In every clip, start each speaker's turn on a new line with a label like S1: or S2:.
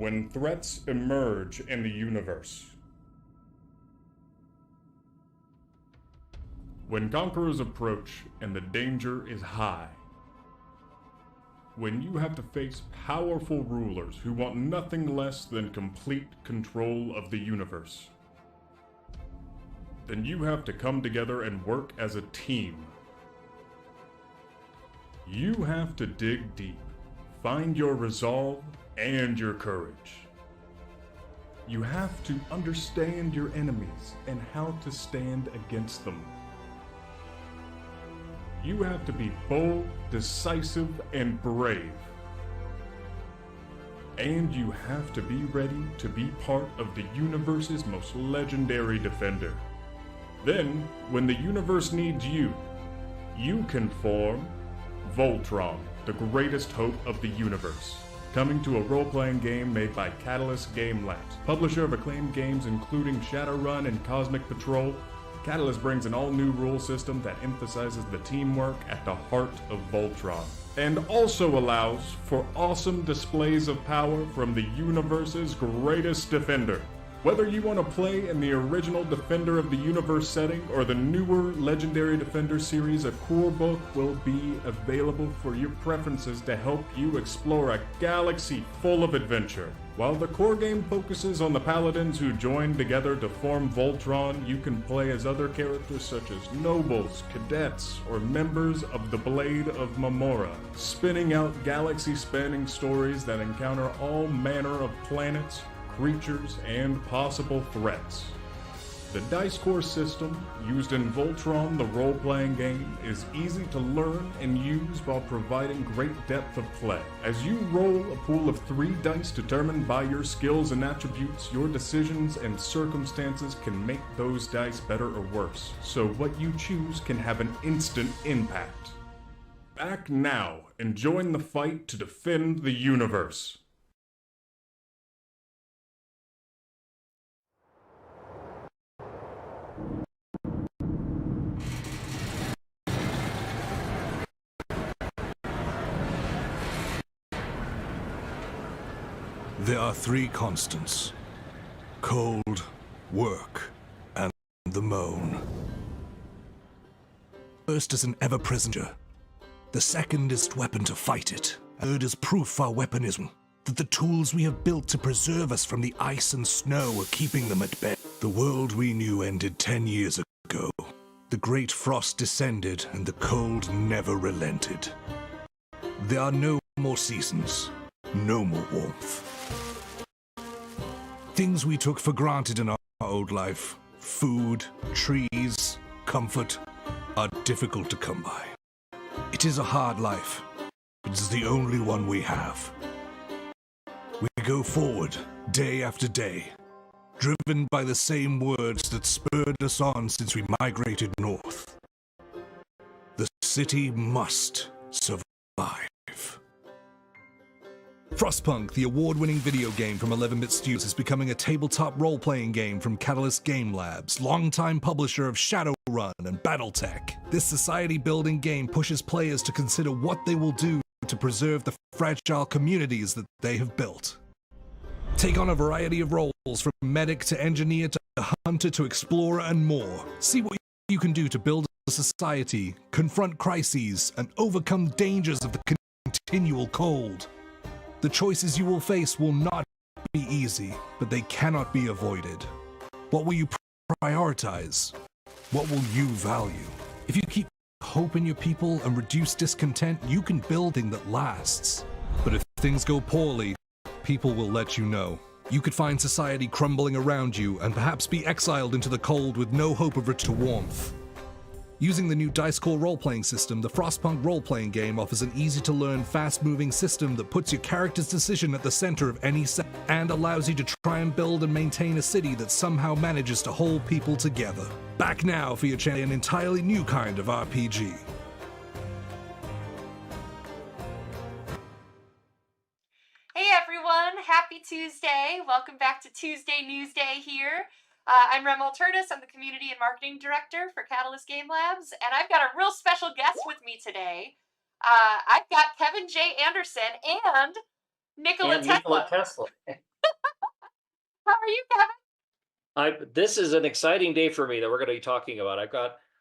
S1: when threats emerge in the universe. When conquerors approach and the danger is high. When you have to face powerful rulers who want nothing less than complete control of the universe. Then you have to come together and work as a team. You have to dig deep, find your resolve and your courage. You have to understand your enemies and how to stand against them. You have to be bold, decisive, and brave. And you have to be ready to be part of the universe's most legendary defender. Then, when the universe needs you, you can form Voltron, the greatest hope of the universe. Coming to a role-playing game made by Catalyst Game Labs, publisher of acclaimed games including Shadowrun and Cosmic Patrol. Catalyst brings an all-new rule system that emphasizes the teamwork at the heart of Voltron, and also allows for awesome displays of power from the universe's greatest defender. Whether you want to play in the original Defender of the Universe setting or the newer Legendary Defender series, a core book will be available for your preferences to help you explore a galaxy full of adventure. While the core game focuses on the paladins who join together to form Voltron, you can play as other characters such as nobles, cadets, or members of the Blade of Mamora, spinning out galaxy-spanning stories that encounter all manner of planets, creatures, and possible threats. The dice core system used in Voltron, the role-playing game, is easy to learn and use while providing great depth of play. As you roll a pool of 3 dice determined by your skills and attributes, your decisions and circumstances can make those dice better or worse, so what you choose can have an instant impact. Back now and join the fight to defend the universe.
S2: There are 3 constants: cold, work, and the moan. First is an ever-present danger. The second is weapon to fight it. Third is proof our weaponism, that the tools we have built to preserve us from the ice and snow are keeping them at bay. The world we knew ended 10 years ago. The great frost descended and the cold never relented. There are no more seasons, no more warmth. Things we took for granted in our old life, food, trees, comfort, are difficult to come by. It is a hard life, but it is the only one we have. We go forward, day after day, driven by the same words that spurred us on since we migrated north. The city must survive. Frostpunk, the award-winning video game from 11-Bit Studios, is becoming a tabletop role-playing game from Catalyst Game Labs, longtime publisher of Shadowrun and Battletech. This society-building game pushes players to consider what they will do to preserve the fragile communities that they have built. Take on a variety of roles, from medic to engineer to hunter to explorer and more. See what you can do to build a society, confront crises, and overcome dangers of the continual cold. The choices you will face will not be easy, but they cannot be avoided. What will you prioritize? What will you value? If you keep hope in your people and reduce discontent, you can build a thing that lasts. But if things go poorly, people will let you know. You could find society crumbling around you and perhaps be exiled into the cold with no hope of return to warmth. Using the new Dice Core role-playing system, the Frostpunk role-playing game offers an easy-to-learn, fast-moving system that puts your character's decision at the center of any set and allows you to try and build and maintain a city that somehow manages to hold people together. Back now for your chance an entirely new kind of RPG.
S3: Hey everyone, happy Tuesday. Welcome back to Tuesday Newsday here. I'm Rem Alternis. I'm the Community and Marketing Director for Catalyst Game Labs, and I've got a real special guest with me today. I've got Kevin J. Anderson and Nikola Tesla. How are you, Kevin?
S4: This is an exciting day for me that we're going to be talking about.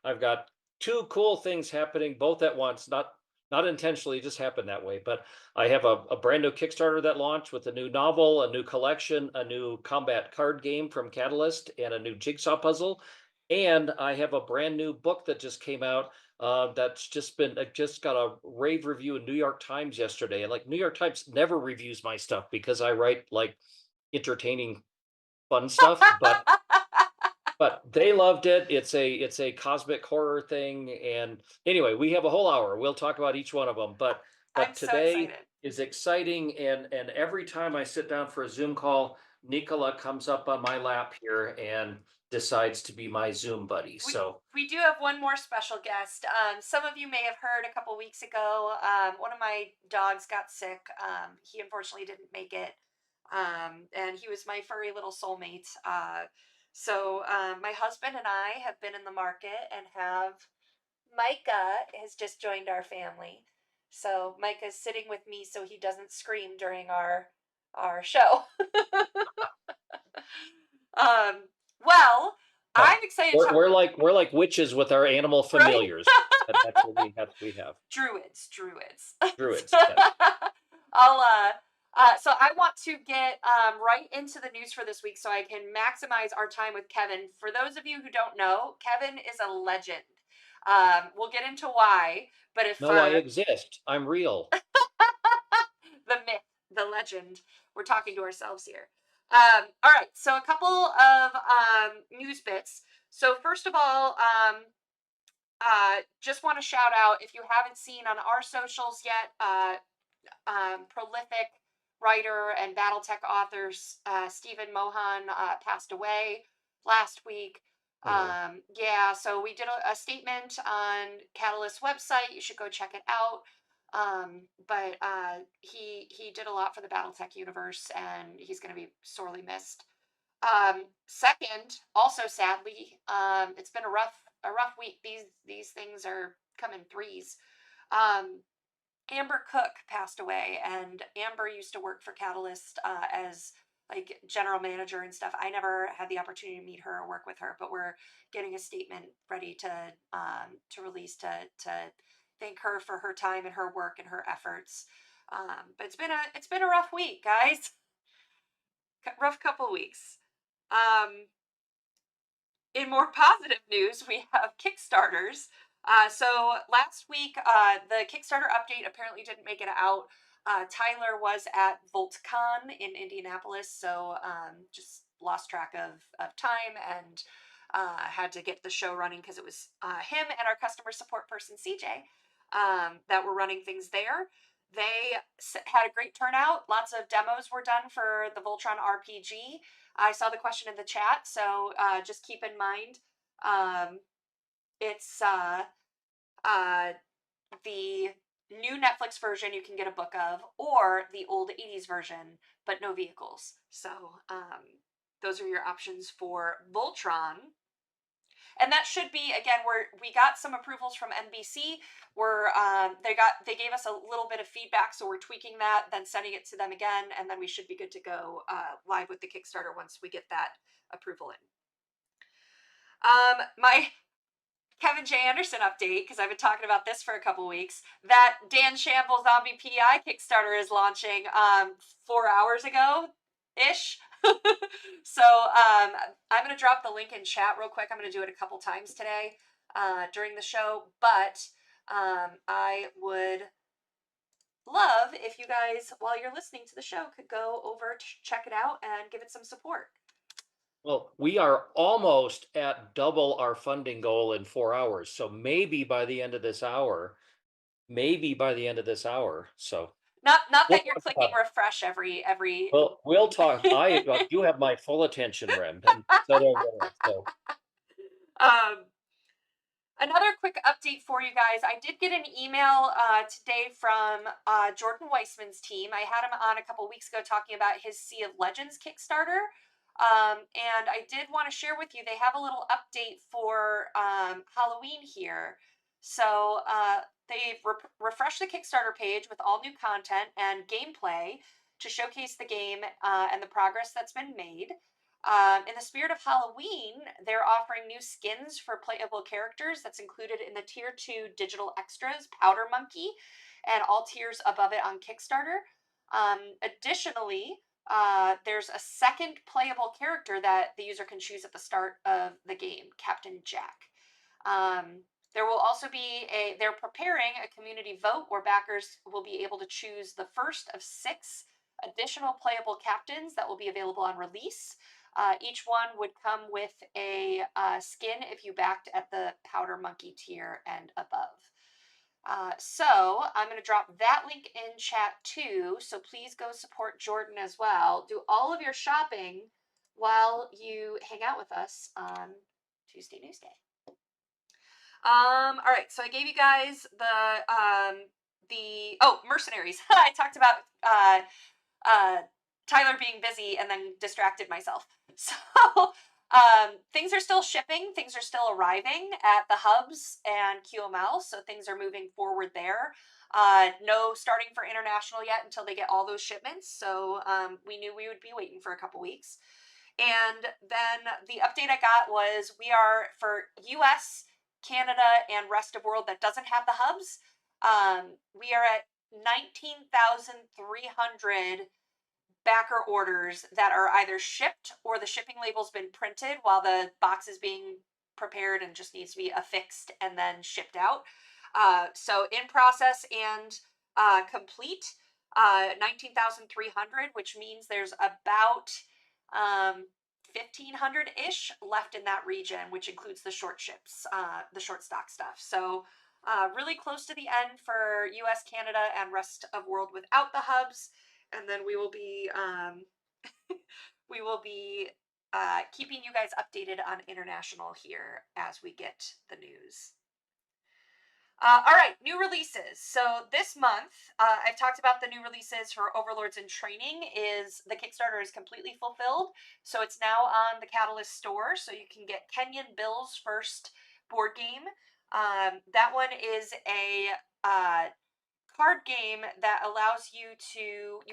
S4: I've got two cool things happening both at once. Not intentionally, just happened that way. But I have a brand new Kickstarter that launched with a new novel, a new collection, a new combat card game from Catalyst, and a new jigsaw puzzle. And I have a brand new book that just came out. That's just got a rave review in New York Times yesterday. And like New York Times never reviews my stuff because I write like entertaining fun stuff, but they loved it. It's a cosmic horror thing, and anyway, we have a whole hour. We'll talk about each one of them, but
S3: I'm so
S4: today
S3: excited.
S4: is exciting, and every time I sit down for a Zoom call, Nicola comes up on my lap here and decides to be my Zoom buddy.
S3: We,
S4: So
S3: we do have one more special guest. Some of you may have heard a couple weeks ago, one of my dogs got sick. He unfortunately didn't make it. And he was my furry little soulmate. So my husband and I have been in the market and have Micah has just joined our family. So Micah's sitting with me so he doesn't scream during our show. um, well,
S4: yeah,
S3: I'm excited to talk.
S4: we're like witches with our animal
S3: Right?
S4: familiars. That's what we have.
S3: Druids.
S4: Druids. Yes.
S3: I'll so I want to get right into the news for this week so I can maximize our time with Kevin. For those of you who don't know, Kevin is a legend. We'll get into why, but if
S4: No, I exist. I'm real.
S3: the myth, the legend, we're talking to ourselves here. All right, so a couple of news bits. So first of all, just want to shout out, if you haven't seen on our socials yet, prolific writer and BattleTech author Stephen Mohan passed away last week. Yeah, so we did a statement on Catalyst's website. You should go check it out. But he did a lot for the BattleTech universe, and he's going to be sorely missed. Second, also sadly, it's been a rough week. These things are coming threes. Amber Cook passed away, and Amber used to work for Catalyst as like general manager and stuff. I never had the opportunity to meet her or work with her, but we're getting a statement ready to release to thank her for her time and her work and her efforts. But it's been a rough week, guys. Rough couple weeks. In more positive news, we have Kickstarters. So last week, the Kickstarter update apparently didn't make it out. Tyler was at VoltCon in Indianapolis, so just lost track of time and had to get the show running because it was him and our customer support person, CJ, that were running things there. They had a great turnout. Lots of demos were done for the Voltron RPG. I saw the question in the chat, so just keep in mind it's the new Netflix version you can get a book of, or the old 80s version, but no vehicles. So those are your options for Voltron. And that should be, again, we got some approvals from NBC. They gave us a little bit of feedback, so we're tweaking that, then sending it to them again, and then we should be good to go live with the Kickstarter once we get that approval in. My Kevin J. Anderson update, because I've been talking about this for a couple weeks. That Dan Shamble Zombie PI Kickstarter is launching 4 hours ago ish. So I'm going to drop the link in chat real quick. I'm going to do it a couple times today during the show, but I would love if you guys, while you're listening to the show, could go over to check it out and give it some support.
S4: Well, we are almost at double our funding goal in 4 hours. So maybe by the end of this hour, So
S3: Not
S4: we'll
S3: that you're
S4: talk
S3: clicking
S4: about it.
S3: refresh every.
S4: Well, we'll talk. You have my full attention, Rem. And so do I. So
S3: Another quick update for you guys. I did get an email today from Jordan Weissman's team. I had him on a couple weeks ago talking about his Sea of Legends Kickstarter. And I did want to share with you, they have a little update for Halloween here. So they've refreshed the Kickstarter page with all new content and gameplay to showcase the game and the progress that's been made. In the spirit of Halloween, they're offering new skins for playable characters that's included in the Tier 2 digital extras, Powder Monkey, and all tiers above it on Kickstarter. Additionally, there's a second playable character that the user can choose at the start of the game, Captain Jack. There will also be they're preparing a community vote where backers will be able to choose the first of 6 additional playable captains that will be available on release. Each one would come with a skin if you backed at the Powder Monkey tier and above. So I'm going to drop that link in chat too. So please go support Jordan as well. Do all of your shopping while you hang out with us on Tuesday Newsday. All right. So I gave you guys the mercenaries. I talked about Tyler being busy and then distracted myself. So things are still shipping. Things are still arriving at the hubs and QML. So things are moving forward there. No starting for international yet until they get all those shipments. So we knew we would be waiting for a couple weeks. And then the update I got was we are for US, Canada, and rest of world that doesn't have the hubs. We are at 19,300 backer orders that are either shipped or the shipping label's been printed while the box is being prepared and just needs to be affixed and then shipped out. So in process and complete, 19,300, which means there's about 1,500-ish left in that region, which includes the short ships, the short stock stuff. So really close to the end for US, Canada, and rest of world without the hubs. And then we will be keeping you guys updated on international here as we get the news. All right, new releases. So this month, I've talked about the new releases for Overlords in Training. The Kickstarter is completely fulfilled. So it's now on the Catalyst store. So you can get Kenyon Bill's first board game. That one is a card game that allows you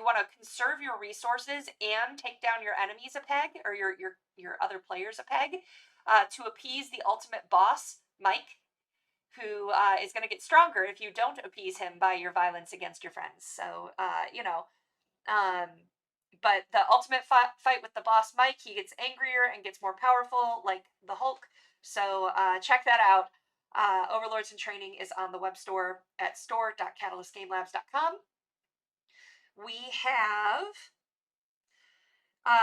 S3: want to conserve your resources and take down your enemies a peg, or your other players a peg, to appease the ultimate boss, Mike, who is going to get stronger if you don't appease him by your violence against your friends. So, but the ultimate fight with the boss, Mike, he gets angrier and gets more powerful, like the Hulk. So check that out. Overlords in Training is on the web store at store.catalystgamelabs.com. We have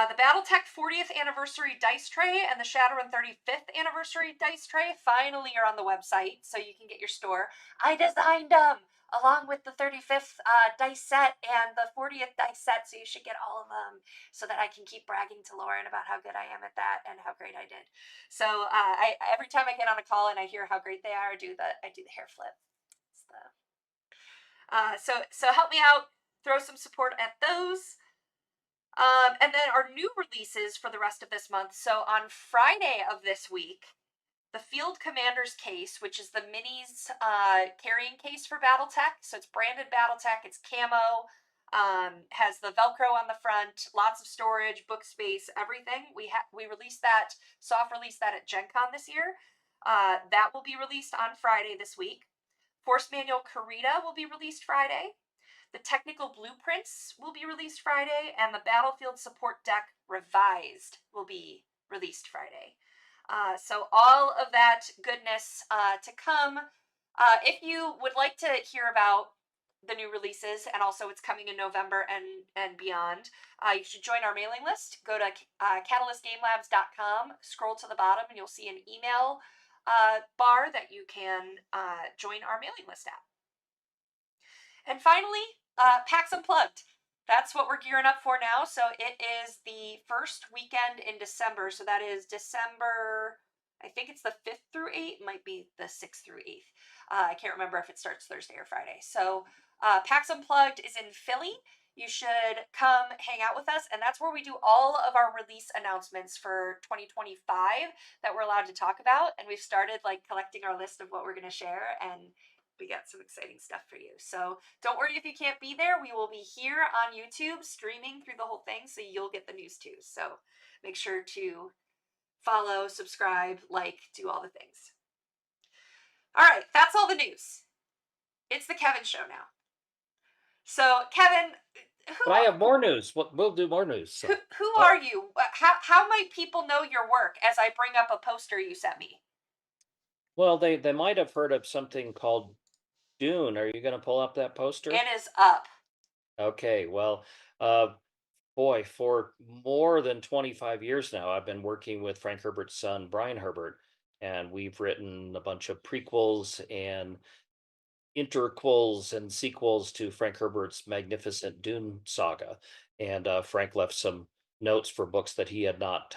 S3: the Battletech 40th Anniversary Dice Tray and the Shadowrun 35th Anniversary Dice Tray finally are on the website, so you can get your store. I designed them along with the 35th dice set and the 40th dice set, so you should get all of them so that I can keep bragging to Lauren about how good I am at that and how great I did. So every time I get on a call and I hear how great they are, I do the hair flip. So help me out, throw some support at those. And then our new releases for the rest of this month. So on Friday of this week, the Field Commander's case, which is the minis carrying case for Battletech. So it's branded Battletech. It's camo, has the Velcro on the front, lots of storage, book space, everything. We released that, soft released that at Gen Con this year. That will be released on Friday this week. Force Manual Karita will be released Friday. The Technical Blueprints will be released Friday, and the Battlefield Support Deck Revised will be released Friday. So all of that goodness to come. If you would like to hear about the new releases, and also it's coming in November and beyond, you should join our mailing list. Go to catalystgamelabs.com, scroll to the bottom, and you'll see an email bar that you can join our mailing list at. And finally, PAX Unplugged. That's what we're gearing up for now. So it is the first weekend in December. So that is December, I think it's the 5th through 8th. It might be the 6th through 8th. I can't remember if it starts Thursday or Friday. So PAX Unplugged is in Philly. You should come hang out with us. And that's where we do all of our release announcements for 2025 that we're allowed to talk about. And we've started collecting our list of what we're going to share. And we got some exciting stuff for you. So don't worry if you can't be there. We will be here on YouTube streaming through the whole thing, so you'll get the news too. So make sure to follow, subscribe, like, do all the things. All right, that's all the news. It's the Kevin show now. So Kevin,
S4: But I have more news. We'll do more news. So.
S3: who are you? How might people know your work as I bring up a poster you sent me?
S4: Well, they might have heard of something called Dune. Are you going to pull up that poster?
S3: It is up.
S4: Okay. Well, boy, for more than 25 years now, I've been working with Frank Herbert's son, Brian Herbert, and we've written a bunch of prequels and interquels and sequels to Frank Herbert's magnificent Dune saga. And Frank left some notes for books that he had not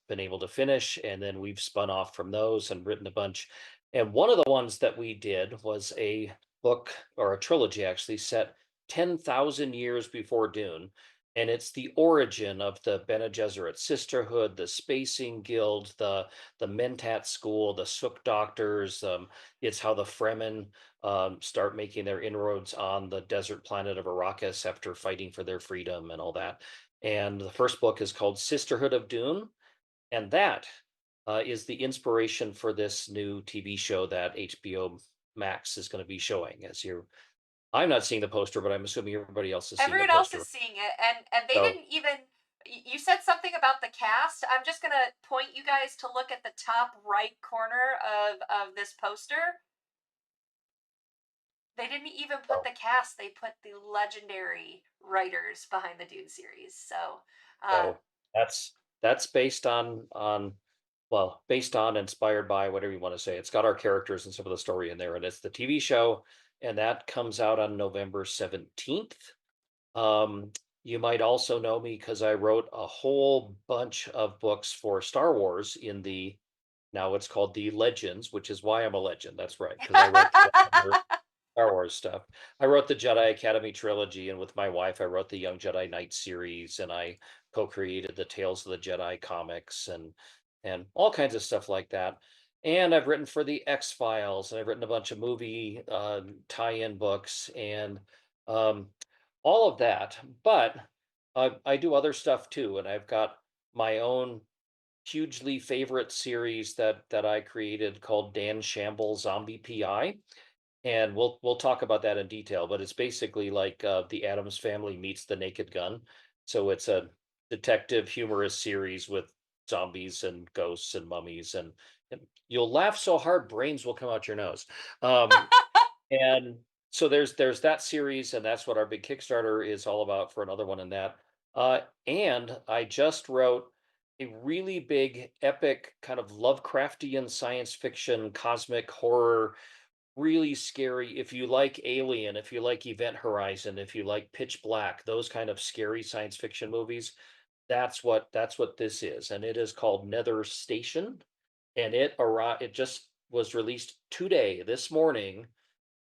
S4: been able to finish. And then we've spun off from those and written a bunch. And one of the ones that we did was a book, or a trilogy actually, set 10,000 years before Dune. And it's the origin of the Bene Gesserit Sisterhood, the Spacing Guild, the Mentat School, the Sook Doctors. It's how the Fremen start making their inroads on the desert planet of Arrakis after fighting for their freedom and all that. And the first book is called Sisterhood of Dune. And that is the inspiration for this new TV show that HBO Max is going to be showing. I'm not seeing the poster, but I'm assuming everybody else is seeing the poster.
S3: Everyone else is seeing it, and they didn't even. You said something about the cast. I'm just gonna point you guys to look at the top right corner of this poster. They didn't even put the cast. They put the legendary writers behind the Dune series. So
S4: that's based on inspired by, whatever you want to say. It's got our characters and some of the story in there, and it's the TV show, and that comes out on November 17th. You might also know me because I wrote a whole bunch of books for Star Wars now it's called the Legends, which is why I'm a legend. That's right, because I wrote the Star Wars stuff. I wrote the Jedi Academy trilogy, and with my wife, I wrote the Young Jedi Knight series, and I co-created the Tales of the Jedi comics and all kinds of stuff like that. And I've written for the X-Files, and I've written a bunch of movie tie-in books and all of that. But I do other stuff too, and I've got my own hugely favorite series that I created called Dan Shamble Zombie PI. And we'll talk about that in detail, but it's basically like the Addams Family meets the Naked Gun. So it's a detective humorous series with zombies and ghosts and mummies, and you'll laugh so hard brains will come out your nose. And so there's that series, and that's what our big Kickstarter is all about for another one in that. And I just wrote a really big, epic kind of Lovecraftian science fiction, cosmic horror, really scary. If you like Alien, if you like Event Horizon, if you like Pitch Black, those kind of scary science fiction movies, that's what this is. And it is called Nether Station, and it just was released today, this morning.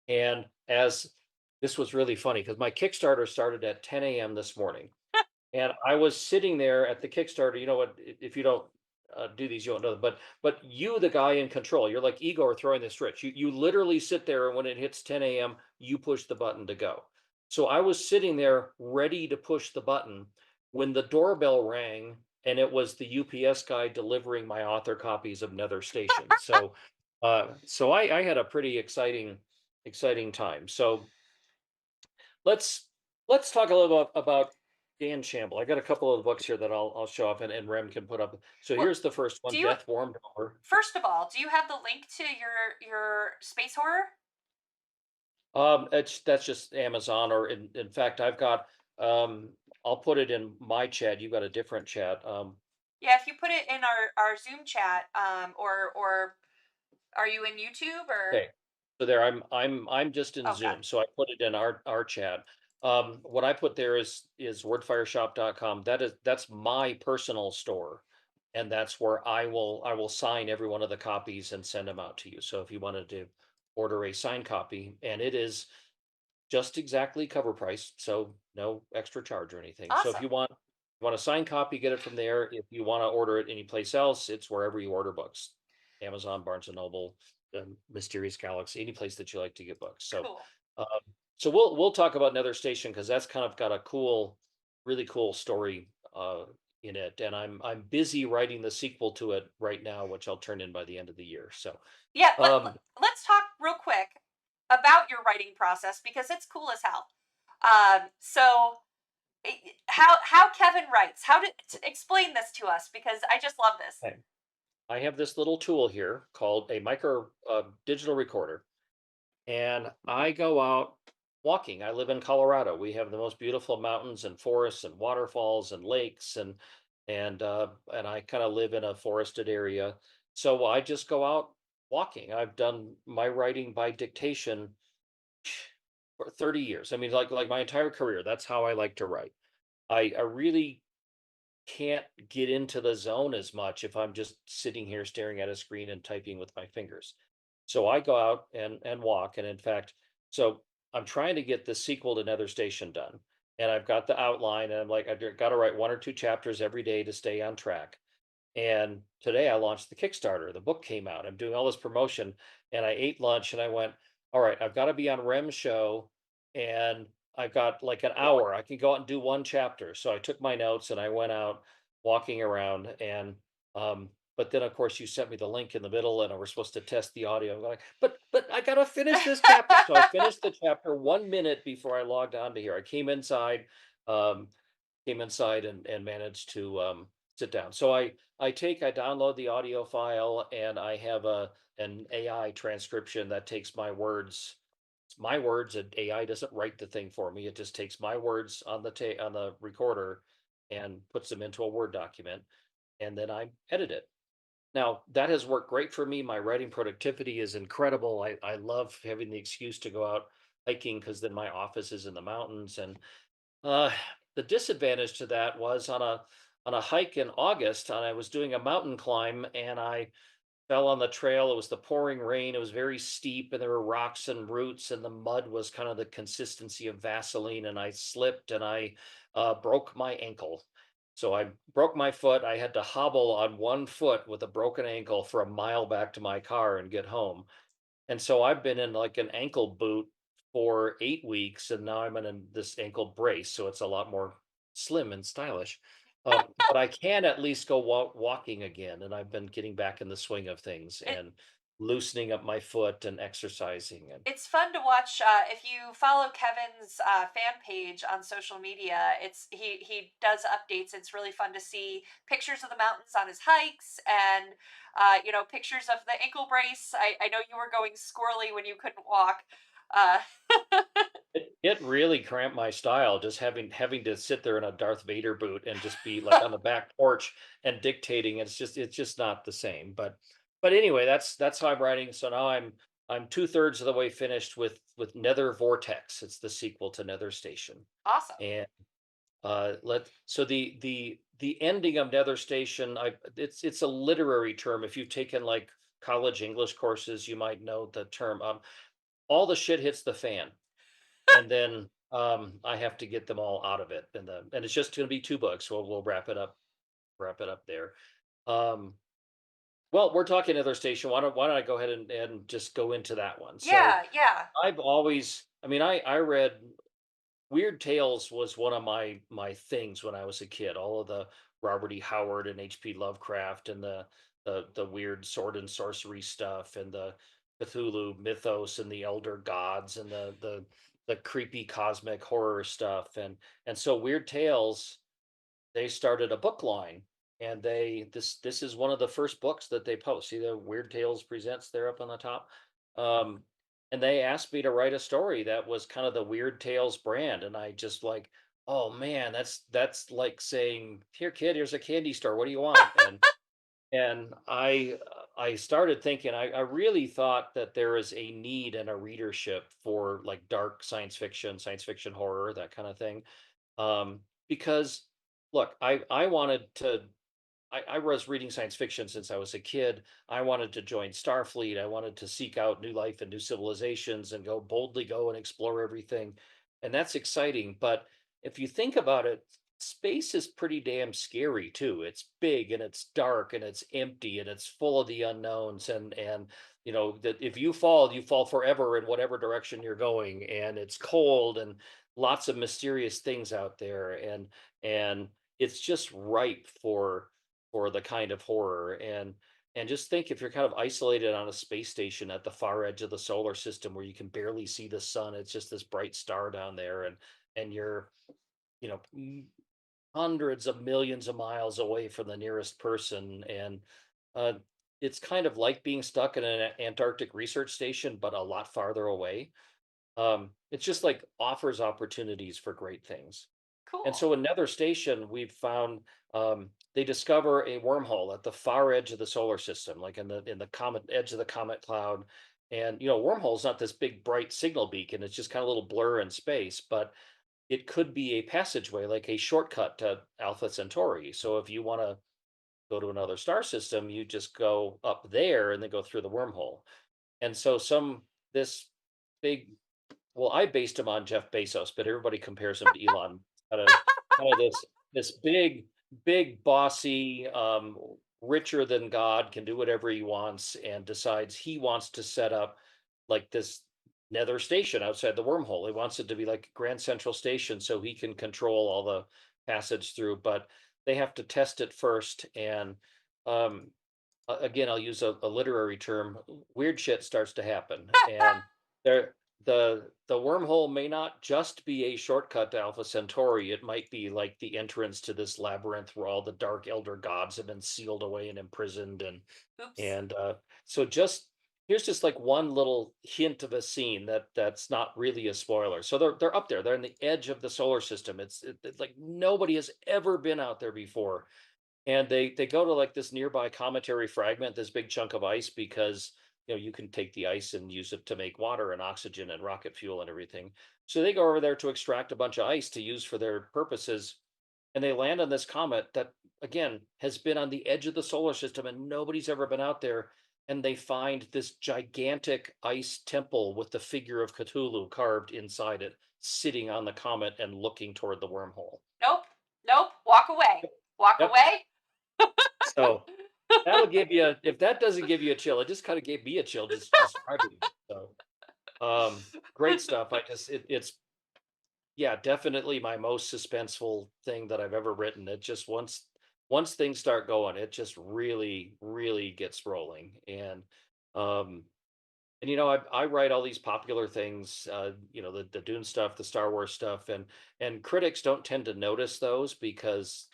S4: And this was really funny because my Kickstarter started at 10 a.m. this morning. And I was sitting there at the Kickstarter. You know what? If you don't do these, you don't know them. But you, the guy in control, you're like Igor throwing the switch. You literally sit there, and when it hits 10 a.m., you push the button to go. So I was sitting there ready to push the button when the doorbell rang, and it was the UPS guy delivering my author copies of Nether Station. So I had a pretty exciting time. So let's talk a little bit about Dan Shamble. I got a couple of books here that I'll show up, and Rem can put up. So here's the first one, Death Warmed Over.
S3: First of all, do you have the link to your space horror?
S4: That's just Amazon, or in fact, I've got I'll put it in my chat. You've got a different chat.
S3: Yeah, if you put it in our Zoom chat, or are you in YouTube or?
S4: Okay. So there, I'm just in
S3: Okay.
S4: Zoom, so I put it in our chat. What I put there is wordfireshop.com. That's my personal store, and that's where I will sign every one of the copies and send them out to you. So if you wanted to order a signed copy, and it is just exactly cover price, so no extra charge or anything. So if
S3: Awesome.
S4: you want a signed copy, get it from there. If you want to order it anyplace else, it's wherever you order books. Amazon, Barnes and Noble, Mysterious Galaxy, any place that you like to get books.
S3: Cool.
S4: Um, so we'll talk about Nether Station because that's kind of got a cool, really cool story in it, and I'm busy writing the sequel to it right now, which I'll turn in by the end of the year. So
S3: Yeah,
S4: um,
S3: let's talk real quick about your writing process because it's cool as hell. So how Kevin writes? How to explain this to us because I just love this.
S4: I I have this little tool here called a micro digital recorder, and I go out walking. I live in Colorado. We have the most beautiful mountains and forests and waterfalls and lakes, and I kind of live in a forested area. So I just go out walking. I've done my writing by dictation for 30 years. I mean, like my entire career. That's how I like to write. I really can't get into the zone as much if I'm just sitting here staring at a screen and typing with my fingers. So I go out and walk. And in fact, so I'm trying to get the sequel to Nether Station done. And I've got the outline, and I'm like, I've got to write 1 or 2 chapters every day to stay on track. And today I launched the Kickstarter. The book came out. I'm doing all this promotion, and I ate lunch and I went, all right, I've got to be on Rem's show, and I've got like an hour. I can go out and do 1 chapter. So I took my notes and I went out walking around, and but then of course you sent me the link in the middle, and we're supposed to test the audio. I'm like, but I gotta finish this chapter. So I finished the chapter 1 minute before I logged on to here. I um, came inside and managed to sit down. So I download the audio file, and I have an AI transcription that takes my words. It's my words, and AI doesn't write the thing for me. It just takes my words on on the recorder and puts them into a Word document, and then I edit it. Now that has worked great for me. My writing productivity is incredible. I love having the excuse to go out hiking because then my office is in the mountains, and uh, the disadvantage to that was on a hike in August, and I was doing a mountain climb, and I fell on the trail. It was the pouring rain. It was very steep, and there were rocks and roots, and the mud was kind of the consistency of Vaseline. And I slipped, and I broke my ankle. So I broke my foot. I had to hobble on 1 foot with a broken ankle for a mile back to my car and get home. And so I've been in like an ankle boot for 8 weeks, and now I'm in this ankle brace, so it's a lot more slim and stylish. But I can at least go walking again, and I've been getting back in the swing of things
S3: It,
S4: and loosening up my foot and exercising. And
S3: it's fun to watch. If you follow Kevin's fan page on social media, he does updates. It's really fun to see pictures of the mountains on his hikes, and pictures of the ankle brace. I know you were going squirrely when you couldn't walk. Uh,
S4: it really cramped my style, just having to sit there in a Darth Vader boot and just be like on the back porch and dictating. It's just not the same. But anyway, that's how I'm writing. So now I'm 2/3 of the way finished with Nether Vortex. It's the sequel to Nether Station.
S3: awesome.
S4: And let so the ending of Nether Station, it's a literary term. If you've taken like college English courses, you might know the term. All the shit hits the fan, and then I have to get them all out of it, and it's just going to be 2 books. So we'll wrap it up there. Um, well, we're talking Nether Station. Why don't I go ahead and just go into that one? So
S3: Yeah, yeah.
S4: I've always, I mean, I read Weird Tales was one of my things when I was a kid. All of the Robert E. Howard and H.P. Lovecraft, and the weird sword and sorcery stuff, and the Cthulhu mythos and the elder gods, and the creepy cosmic horror stuff. And so Weird Tales, they started a book line, and this is one of the first books that they post. See the Weird Tales presents there up on the top. Um, and they asked me to write a story that was kind of the Weird Tales brand, and I just like, oh man, that's like saying, here kid, here's a candy store, what do you want? And I started thinking, I really thought that there is a need and a readership for like dark science fiction horror, that kind of thing. Because look, I wanted to, I was reading science fiction since I was a kid. I wanted to join Starfleet. I wanted to seek out new life and new civilizations and go boldly go and explore everything. And that's exciting. But if you think about it, space is pretty damn scary too. It's big and it's dark and it's empty and it's full of the unknowns, and that if you fall forever in whatever direction you're going, and it's cold and lots of mysterious things out there, and it's just ripe for the kind of horror. And just think, if you're kind of isolated on a space station at the far edge of the solar system where you can barely see the sun, it's just this bright star down there, and you're you know hundreds of millions of miles away from the nearest person. And uh, it's kind of like being stuck in an Antarctic research station, but a lot farther away. It's just like offers opportunities for great things. And
S3: Cool.
S4: so in Nether Station, we've found they discover a wormhole at the far edge of the solar system, like in the comet edge of the comet cloud. And wormhole's not this big bright signal beacon; it's just kind of a little blur in space, but it could be a passageway, like a shortcut to Alpha Centauri. So if you want to go to another star system, you just go up there and then go through the wormhole. And so this big, well, I based him on Jeff Bezos, but everybody compares him to Elon. Kind of this big bossy, richer than God, can do whatever he wants, and decides he wants to set up like this nether station outside the wormhole. He wants it to be like Grand Central Station so he can control all the passage through, but they have to test it first. And um, again, I'll use a literary term, weird shit starts to happen. And there the wormhole may not just be a shortcut to Alpha Centauri. It might be like the entrance to this labyrinth where all the dark elder gods have been sealed away and imprisoned. and
S3: Oops.
S4: and so just here's just like one little hint of a scene that's not really a spoiler. So they're up there. They're in the edge of the solar system. It's like nobody has ever been out there before, and they go to like this nearby cometary fragment, this big chunk of ice, because you can take the ice and use it to make water and oxygen and rocket fuel and everything. So they go over there to extract a bunch of ice to use for their purposes, and they land on this comet that again has been on the edge of the solar system and nobody's ever been out there. And they find this gigantic ice temple with the figure of Cthulhu carved inside it, sitting on the comet and looking toward the wormhole.
S3: Nope. Nope. Walk away. Walk
S4: Yep.
S3: away.
S4: So that'll give you if that doesn't give you a chill, it just kind of gave me a chill just describing it. So great stuff. It's yeah, definitely my most suspenseful thing that I've ever written. It just once things start going, it just really, really gets rolling. Um I write all these popular things, the Dune stuff, the Star Wars stuff, and critics don't tend to notice those because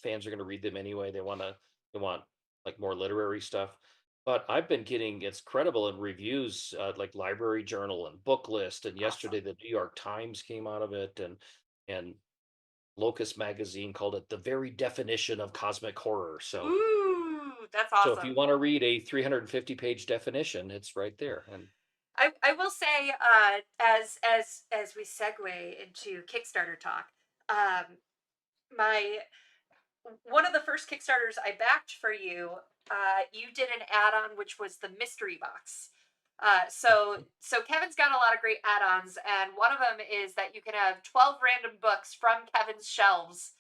S4: fans are going to read them anyway. They want like more literary stuff. But I've been getting, it's credible, in reviews, like Library Journal and Book List, and yesterday
S3: Awesome.
S4: the New York Times came out of it, and Locus Magazine called it the very definition of cosmic horror.
S3: Ooh, that's
S4: So if you
S3: awesome.
S4: want to read a 350-page definition, it's right there. And
S3: I will say, as we segue into Kickstarter talk, um, my one of the first Kickstarters I backed for you, you did an add-on which was the mystery box. So Kevin's got a lot of great add-ons, and one of them is that you can have 12 random books from Kevin's shelves,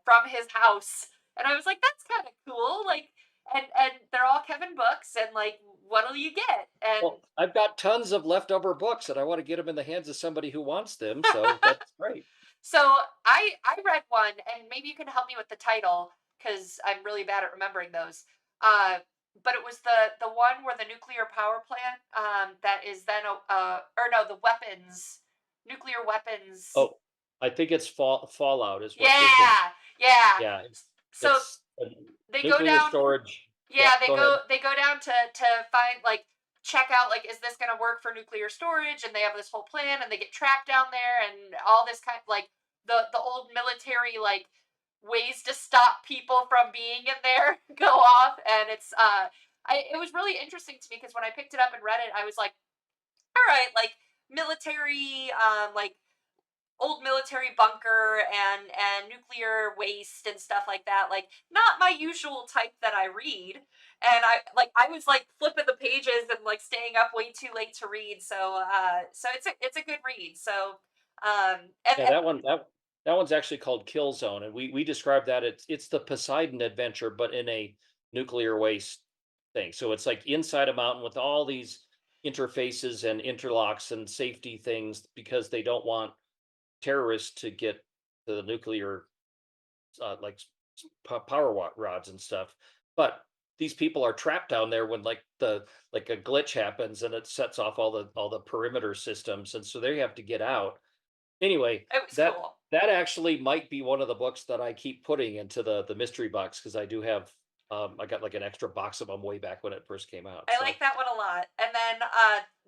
S3: from his house. And I was like, that's kind of cool. Like, and they're all Kevin books, and like, what'll you get? And
S4: well, I've got tons of leftover books and I want to get them in the hands of somebody who wants them. So that's great.
S3: so I read one, and maybe you can help me with the title because I'm really bad at remembering those. Uh, but it was the one where the nuclear power plant, that is then or no, the weapons, nuclear weapons.
S4: Oh, I think it's Fallout is what you're thinking.
S3: Yeah, yeah.
S4: Yeah,
S3: So
S4: it's
S3: they go
S4: nuclear
S3: down.
S4: storage.
S3: Yeah,
S4: Yep, go ahead.
S3: they go down to find, like, check out, like, is this going to work for nuclear storage, and they have this whole plan, and they get trapped down there, and all this kind of, like, the old military, like, ways to stop people from being in there go off. And it was really interesting to me because when I picked it up and read it, I was like, all right, like, military, like, old military bunker and nuclear waste and stuff like that, like, not my usual type that I read. And I was like flipping the pages and like staying up way too late to read. So it's a good read. So
S4: Yeah,
S3: and
S4: that one's actually called Kill Zone, and we describe that it's the Poseidon adventure, but in a nuclear waste thing. So it's like inside a mountain with all these interfaces and interlocks and safety things because they don't want terrorists to get the nuclear like rods and stuff. But these people are trapped down there when like a glitch happens and it sets off all the perimeter systems, and so they have to get out. Anyway,
S3: It was
S4: that
S3: cool.
S4: that actually might be one of the books that I keep putting into the mystery box because I do have I got like an extra box of them way back when it first came out.
S3: I
S4: So
S3: like that one a lot. And then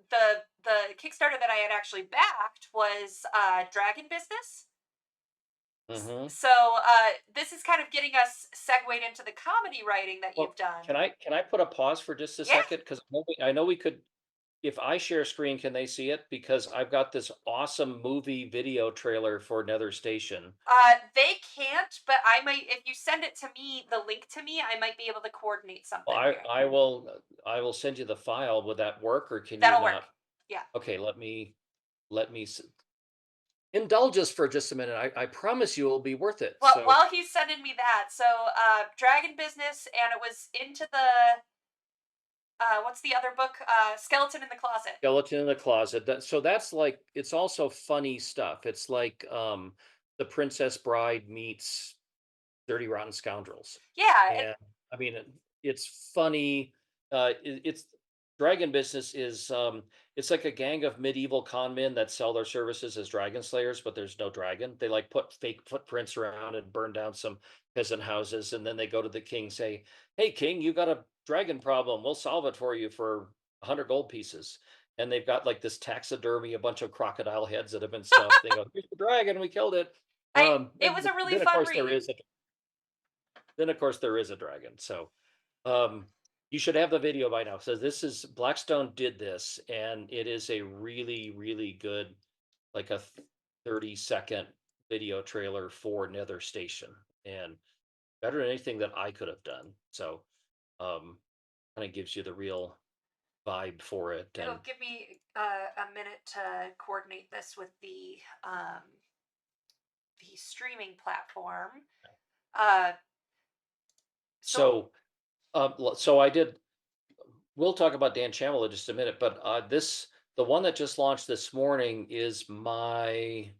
S3: the Kickstarter that I had actually backed was Dragon Business.
S4: mhm.
S3: So this is kind of getting us segued into the comedy writing that you've
S4: Well,
S3: done.
S4: can I put a pause for just a
S3: Yeah.
S4: second? Because I know we could. If I share screen, can they see it? Because I've got this awesome movie video trailer for Nether Station.
S3: They can't, but I might, if you send it to me, the link to me, I might be able to coordinate
S4: Well,
S3: something
S4: I
S3: here.
S4: I will I will send you the file. Would that work, or can you
S3: That'll work.
S4: not?
S3: Yeah.
S4: Okay, let me indulge us for just a minute. I promise you it'll be worth it.
S3: Well,
S4: So
S3: while he's sending me that, so Dragon Business, and it was into the what's the other book? Skeleton in the Closet.
S4: skeleton in the closet. That's like it's also funny stuff. It's like the Princess Bride meets Dirty Rotten Scoundrels.
S3: Yeah, and
S4: And I mean, it's funny. It's Dragon Business is it's like a gang of medieval con men that sell their services as dragon slayers, but there's no dragon. They like put fake footprints around and burn down some peasant houses, and then they go to the king, say, "Hey, king, you got a dragon problem. We'll solve it for you for 100 gold pieces." And they've got like this taxidermy, a bunch of crocodile heads that have been stuffed. They go, "Here's the dragon. We killed it."
S3: I it was a really
S4: Then of
S3: fun
S4: course
S3: read.
S4: there is a dragon. So um, you should have the video by now. So this is Blackstone did this, and it is a really, really good, like a 30-second video trailer for Nether Station, and better than anything that I could have done. So kind of gives you the real vibe for it.
S3: It'll
S4: And
S3: give me a minute to coordinate this with the streaming platform. Uh, so
S4: so I did. We'll talk about Dan Shamble in just a minute, but the one that just launched this morning is my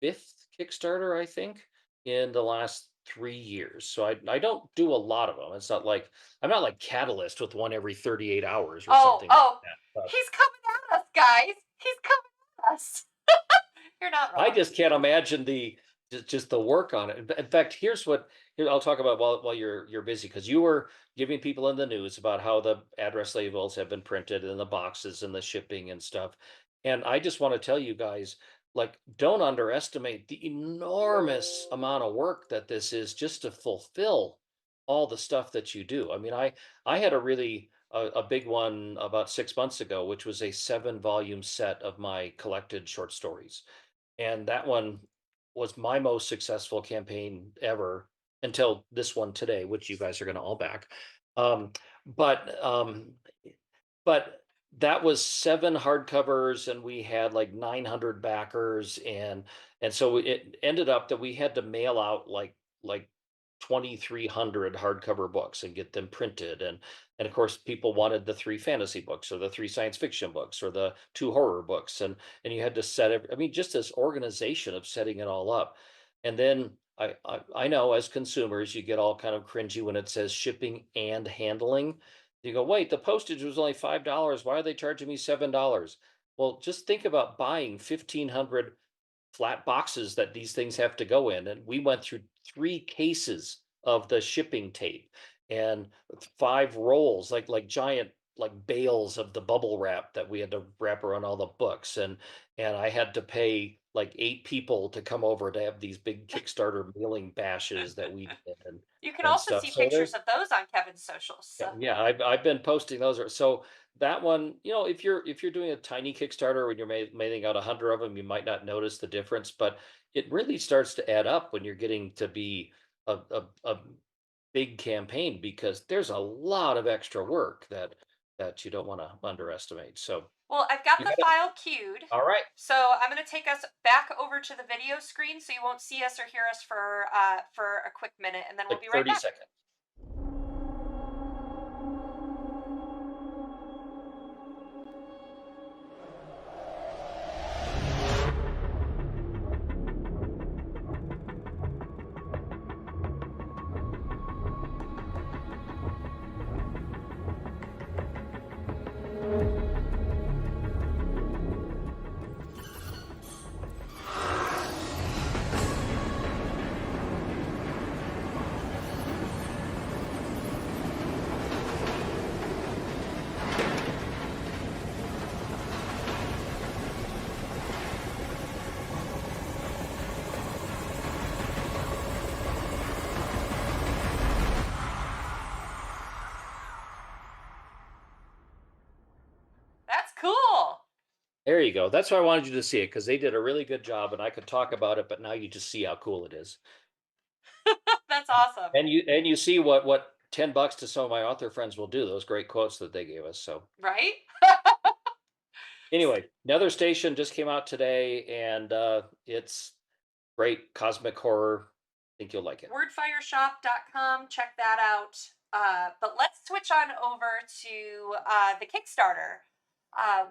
S4: fifth Kickstarter, I think, in the last 3 years. So I don't do a lot of them. It's not like I'm not like Catalyst with one every 38 hours or
S3: oh
S4: something like
S3: oh,
S4: that. But
S3: he's coming at us, guys. He's coming at us. You're not
S4: I
S3: wrong.
S4: just can't imagine just the work on it. In fact, here I'll talk about while you're busy, because you were giving people in the news about how the address labels have been printed and the boxes and the shipping and stuff. And I just want to tell you guys, like, don't underestimate the enormous amount of work that this is just to fulfill all the stuff that you do. I mean, I had a big one about 6 months ago, which was a 7-volume set of my collected short stories, and that one was my most successful campaign ever until this one today, which you guys are going to all back. Um, but but that was 7 hardcovers, and we had like 900 backers, and so it ended up that we had to mail out like 2,300 hardcover books and get them printed, and of course people wanted the 3 fantasy books or the 3 science fiction books or the 2 horror books, and you had to I mean, just this organization of setting it all up. And then I know as consumers you get all kind of cringy when it says shipping and handling. You go, wait, the postage was only $5. Why are they charging me $7? Well, just think about buying 1,500 flat boxes that these things have to go in. And we went through 3 cases of the shipping tape and 5 rolls, like giant like bales of the bubble wrap that we had to wrap around all the books. And I had to pay like 8 people to come over to have these big Kickstarter mailing bashes that we did
S3: You can
S4: and
S3: also
S4: stuff.
S3: see
S4: So
S3: pictures
S4: there's
S3: of those on Kevin's socials.
S4: yeah,
S3: So
S4: yeah, I've been posting those. So that one, if you're doing a tiny Kickstarter when you're mailing out 100 of them, you might not notice the difference, but it really starts to add up when you're getting to be a big campaign, because there's a lot of extra work that you don't want to underestimate. So
S3: Well, I've got
S4: You
S3: the
S4: got it.
S3: file queued,
S4: All right.
S3: so I'm going to take us back over to the video screen so you won't see us or hear us for a quick minute, and then we'll
S4: Like
S3: be right
S4: 30
S3: back.
S4: seconds.
S3: That's cool.
S4: There you go. That's why I wanted you to see it, because they did a really good job, and I could talk about it, but now you just see how cool it is.
S3: That's awesome.
S4: And you see what $10 to some of my author friends will do, those great quotes that they gave us. So
S3: Right?
S4: anyway, Nether Station just came out today, and it's great cosmic horror. I think you'll like it.
S3: Wordfireshop.com. Check that out. But let's switch on over to the Kickstarter,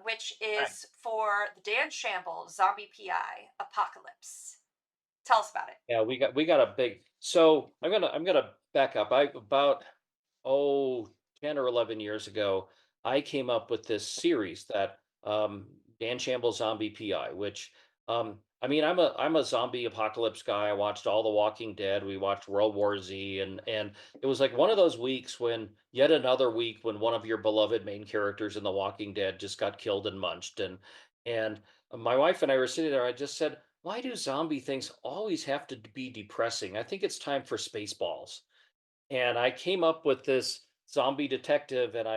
S3: which
S4: Right.
S3: is for the Dan Shamble Zombie PI Apocalypse. Tell us about it.
S4: Yeah, we got a big. So I'm gonna back up. I about 10 or 11 years ago, I came up with this series that Dan Shamble Zombie PI, which I mean, I'm a zombie apocalypse guy. I watched all The Walking Dead. We watched World War Z, and it was like one of those weeks when yet another week when one of your beloved main characters in The Walking Dead just got killed and munched, and my wife and I were sitting there. I just said, why do zombie things always have to be depressing? I think it's time for Spaceballs. And I came up with this zombie detective, and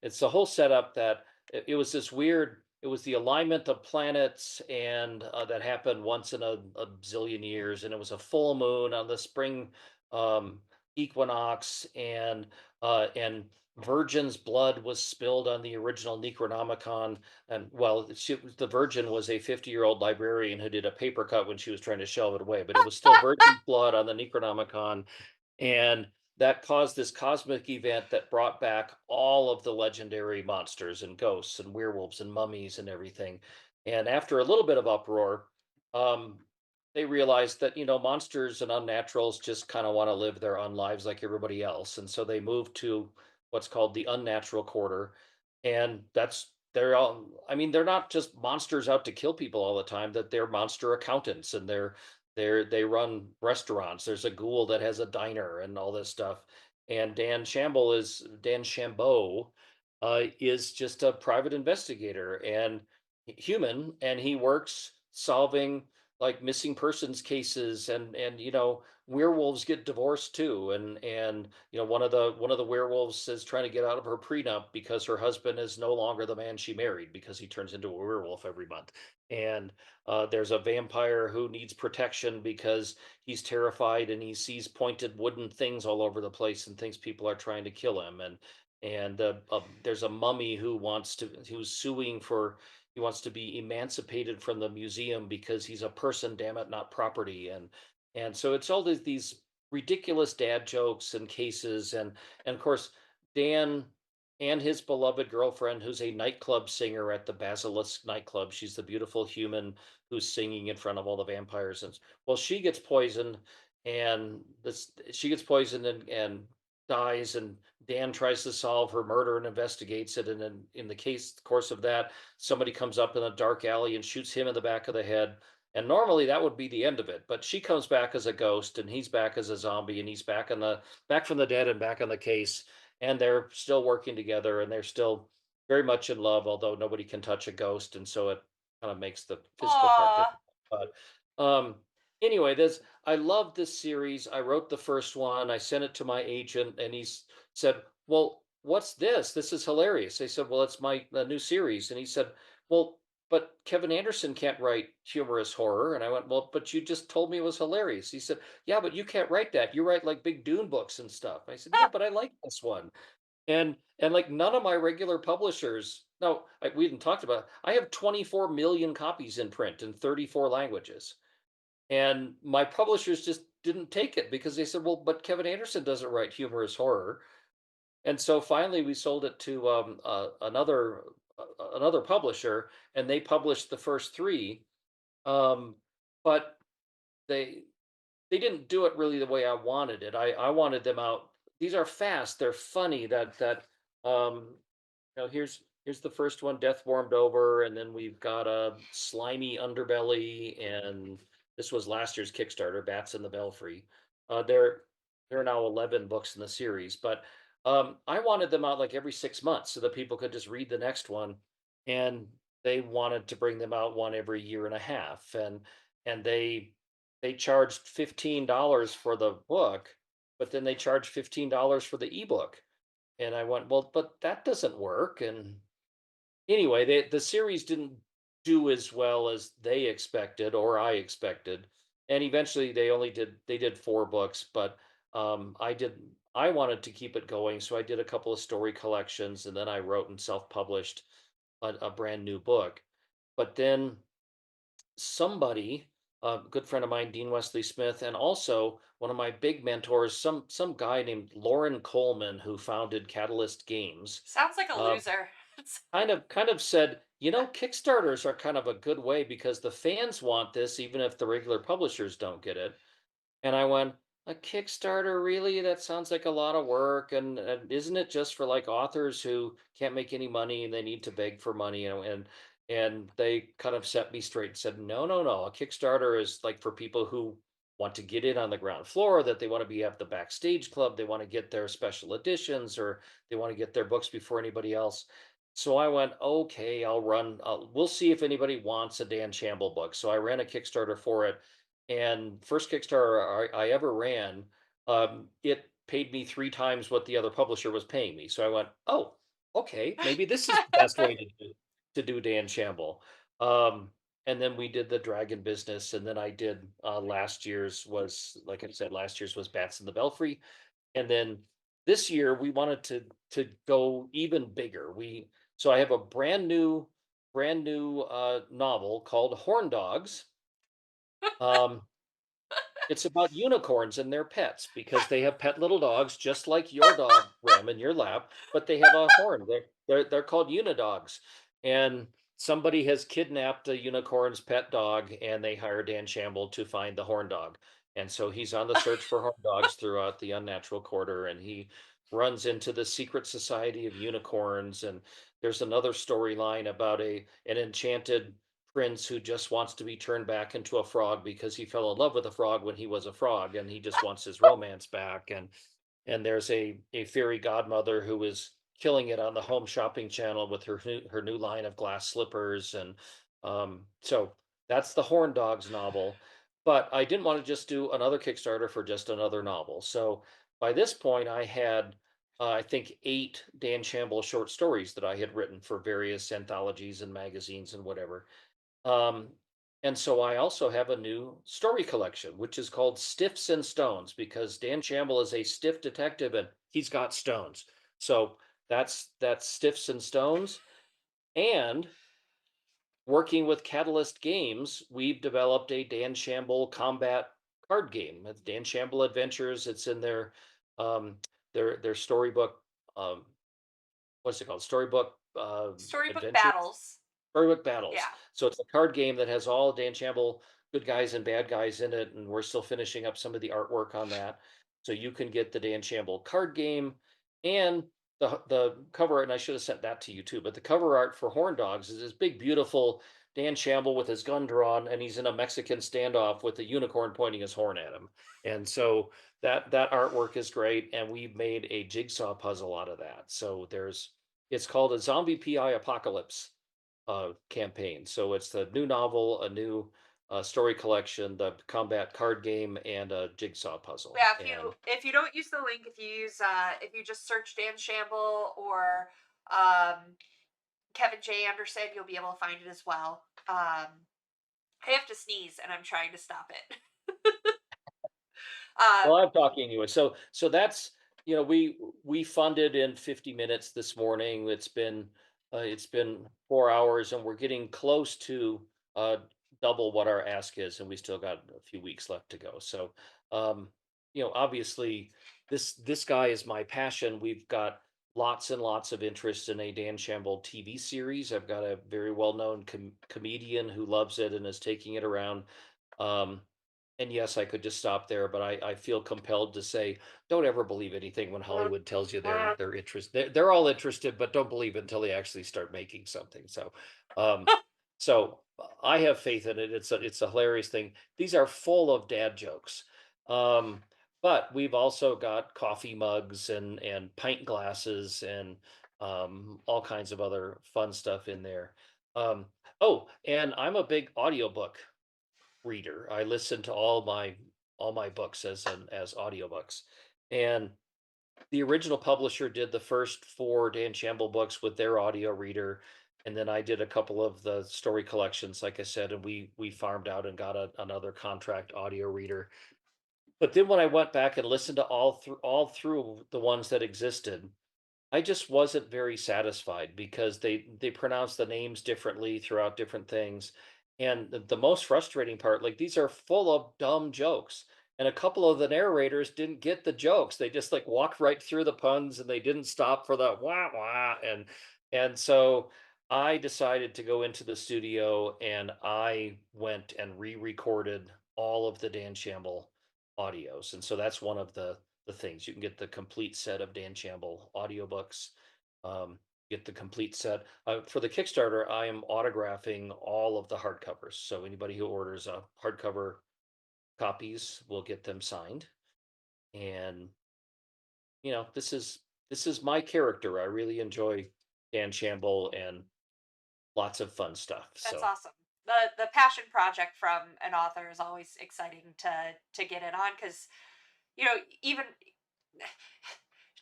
S4: it's the whole setup that it was this weird. It was the alignment of planets, and that happened once in a zillion years, and it was a full moon on the spring um, equinox, and virgin's blood was spilled on the original Necronomicon. And well, the virgin was a 50-year-old librarian who did a paper cut when she was trying to shelve it away, but it was still virgin's blood on the Necronomicon. And that caused this cosmic event that brought back all of the legendary monsters and ghosts and werewolves and mummies and everything. And after a little bit of uproar, um, they realized that monsters and unnaturals just kind of want to live their own lives like everybody else, and so they moved to what's called the unnatural quarter. And they're all, I mean, they're not just monsters out to kill people all the time, that they're monster accountants, and they run restaurants. There's a ghoul that has a diner and all this stuff. And Dan Shambo is just a private investigator and human, and he works solving like missing persons cases, and werewolves get divorced too, and one of the werewolves is trying to get out of her prenup because her husband is no longer the man she married, because he turns into a werewolf every month. And there's a vampire who needs protection because he's terrified, and he sees pointed wooden things all over the place and thinks people are trying to kill him. And there's a mummy who's suing for, he wants to be emancipated from the museum because he's a person, damn it, not property. And so it's all these ridiculous dad jokes and cases, and of course Dan and his beloved girlfriend, who's a nightclub singer at the Basilisk nightclub. She's the beautiful human who's singing in front of all the vampires. And well, she gets poisoned, and she gets poisoned and dies. And Dan tries to solve her murder and investigates it. And then in the course of that, somebody comes up in a dark alley and shoots him in the back of the head. And normally that would be the end of it, but she comes back as a ghost, and he's back as a zombie, and he's back from the dead and back on the case, and they're still working together, and they're still very much in love, although nobody can touch a ghost, and so it kind of makes the physical part
S3: Aw.
S4: difficult. But anyway, this I love this series. I wrote the first one. I sent it to my agent, and said, "Well, what's this? This is hilarious." I said, "Well, it's my new series," and he said, "Well, but Kevin Anderson can't write humorous horror." And I went, "Well, but you just told me it was hilarious." He said, "Yeah, but you can't write that. You write like big Dune books and stuff." I said, "Yeah, but I like this one." And like none of my regular publishers no, we didn't talked about it. I have 24 million copies in print in 34 languages. And my publishers just didn't take it because they said, well, but Kevin Anderson doesn't write humorous horror. And so finally we sold it to another publisher, and they published the first three. But they they didn't do it really the way I wanted it. I wanted them out. These are fast. They're funny. Um, here's the first one, Death Warmed Over, and then we've got a slimy underbelly, and this was last year's Kickstarter, Bats in the Belfry. There are now 11 books in the series, but I wanted them out like every 6 months so that people could just read the next one, and they wanted to bring them out one every year and a half, and they charged $15 for the book, but then they charged $15 for the ebook. And I went, well, but that doesn't work. And anyway, the series didn't do as well as they expected or I expected. And eventually they did 4 books, but I wanted to keep it going. So I did a couple of story collections, and then I wrote and self-published a brand new book. But then somebody, a good friend of mine, Dean Wesley Smith, and also one of my big mentors, some guy named Lauren Coleman, who founded Catalyst Games,
S3: Sounds like a
S4: uh,
S3: loser.
S4: kind of said, Kickstarters are kind of a good way because the fans want this, even if the regular publishers don't get it. And I went, a Kickstarter, really? That sounds like a lot of work. And isn't it just for like authors who can't make any money and they need to beg for money? And they kind of set me straight and said, no, no, no. A Kickstarter is like for people who want to get in on the ground floor, that they want to be at the backstage club, they want to get their special editions, or they want to get their books before anybody else. So I went, okay, I'll run. We'll see if anybody wants a Dan Shamble book. So I ran a Kickstarter for it, and first Kickstarter I ever ran, it paid me 3 times what the other publisher was paying me. So I went, oh, okay, maybe this is the best way to do Dan Shamble. And then we did the Dragon business, and then I did last year's was, like I said, last year's was Bats in the Belfry, and then this year we wanted to go even bigger. So I have a brand new novel called Horn Dogs. Um, it's about unicorns and their pets because they have pet little dogs just like your dog, Rem, in your lap, but they have a horn. They're called unidogs. And somebody has kidnapped a unicorn's pet dog, and they hire Dan Shamble to find the horn dog. And so he's on the search for horn dogs throughout the unnatural quarter, and he runs into the secret society of unicorns. And there's another storyline about an enchanted prince who just wants to be turned back into a frog because he fell in love with a frog when he was a frog, and he just wants his romance back. And there's a fairy godmother who is killing it on the home shopping channel with her new line of glass slippers. And so that's the Horn Dogs novel. But I didn't want to just do another Kickstarter for just another novel. So by this point I had I think 8 Dan Shamble short stories that I had written for various anthologies and magazines and whatever. um, and so I also have a new story collection, which is called Stiffs and Stones, because Dan Shamble is a stiff detective and he's got stones. So that's Stiffs and Stones. And working with Catalyst Games, we've developed a Dan Shamble combat card game. It's Dan Shamble Adventures. It's in um, their storybook. Um, what's it called? Storybook
S3: Storybook
S4: Adventures.
S3: battles.
S4: Berwick Battles.
S3: Yeah.
S4: So it's a card game that has all Dan Shamble good guys and bad guys in it, and we're still finishing up some of the artwork on that. So you can get the Dan Shamble card game and the cover art, and I should have sent that to you too. But the cover art for Horn Dogs is this big, beautiful Dan Shamble with his gun drawn, and he's in a Mexican standoff with a unicorn pointing his horn at him. And so that artwork is great, and we've made a jigsaw puzzle out of that. So it's called a Zombie PI Apocalypse campaign. So it's the new novel, a new story collection, the combat card game, and a jigsaw puzzle.
S3: Yeah,
S4: And
S3: if you don't use the link, if you just search Dan Shamble or um Kevin J. Anderson, you'll be able to find it as well. I have to sneeze and I'm trying to stop it.
S4: well,
S3: um
S4: I'm talking anyway. So that's we funded in 50 minutes this morning. It's been It's been 4 hours, and we're getting close to uh, double what our ask is, and we still got a few weeks left to go. So, um, obviously, this guy is my passion. We've got lots and lots of interest in a Dan Shamble TV series. I've got a very well-known comedian who loves it and is taking it around. Um, and yes, I could just stop there, but I feel compelled to say, don't ever believe anything when Hollywood tells you they're interested. They're all interested, but don't believe it until they actually start making something. Um, I have faith in it. It's a hilarious thing. These are full of dad jokes. Um, but we've also got coffee mugs and pint glasses and all kinds of other fun stuff in there. Um, oh, and I'm a big audiobook reader. I listen to all my books as audiobooks. And the original publisher did the first four Dan Shamble books with their audio reader, and then I did a couple of the story collections, like I said, and we farmed out and got another contract audio reader. But then when I went back and listened to all through the ones that existed, I just wasn't very satisfied because they pronounce the names differently throughout different things. And the most frustrating part, like these are full of dumb jokes. And a couple of the narrators didn't get the jokes. They just like walked right through the puns and they didn't stop for the wah wah. And so I decided to go into the studio and I went and re-recorded all of the Dan Shamble audios. And so that's one of the things. You can get the complete set of Dan Shamble audiobooks, get the complete set. For the Kickstarter, I am autographing all of the hardcovers. So anybody who orders hardcover copies will get them signed. And this is my character. I really enjoy Dan Shamble and lots of fun stuff.
S3: That's
S4: So
S3: awesome. The passion project from an author is always exciting to get in on, because even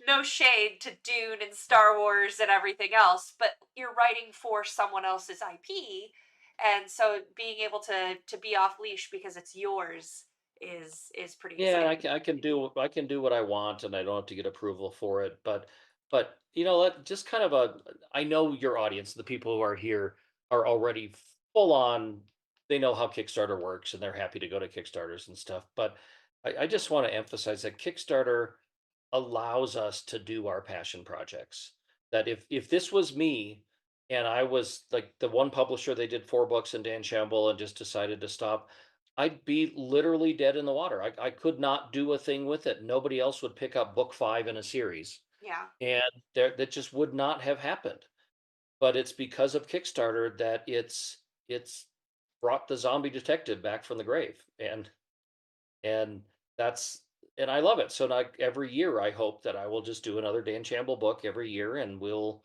S3: no shade to Dune and Star Wars and everything else, but you're writing for someone else's IP, and so being able to be off leash because it's yours is pretty
S4: yeah,
S3: exciting.
S4: I can do what I want, and I don't have to get approval for it. But just kind of I know your audience, the people who are here are already full on. They know how Kickstarter works, and they're happy to go to Kickstarters and stuff. But I just want to emphasize that Kickstarter allows us to do our passion projects. That if this was me and I was like the one publisher, they did 4 books in Dan Shamble and just decided to stop, I'd be literally dead in the water. I could not do a thing with it. Nobody else would pick up book 5 in a series.
S3: Yeah.
S4: And that just would not have happened. But it's because of Kickstarter that it's brought the zombie detective back from the grave. And that's and I love it. So now every year I hope that I will just do another Dan Shamble book every year and we'll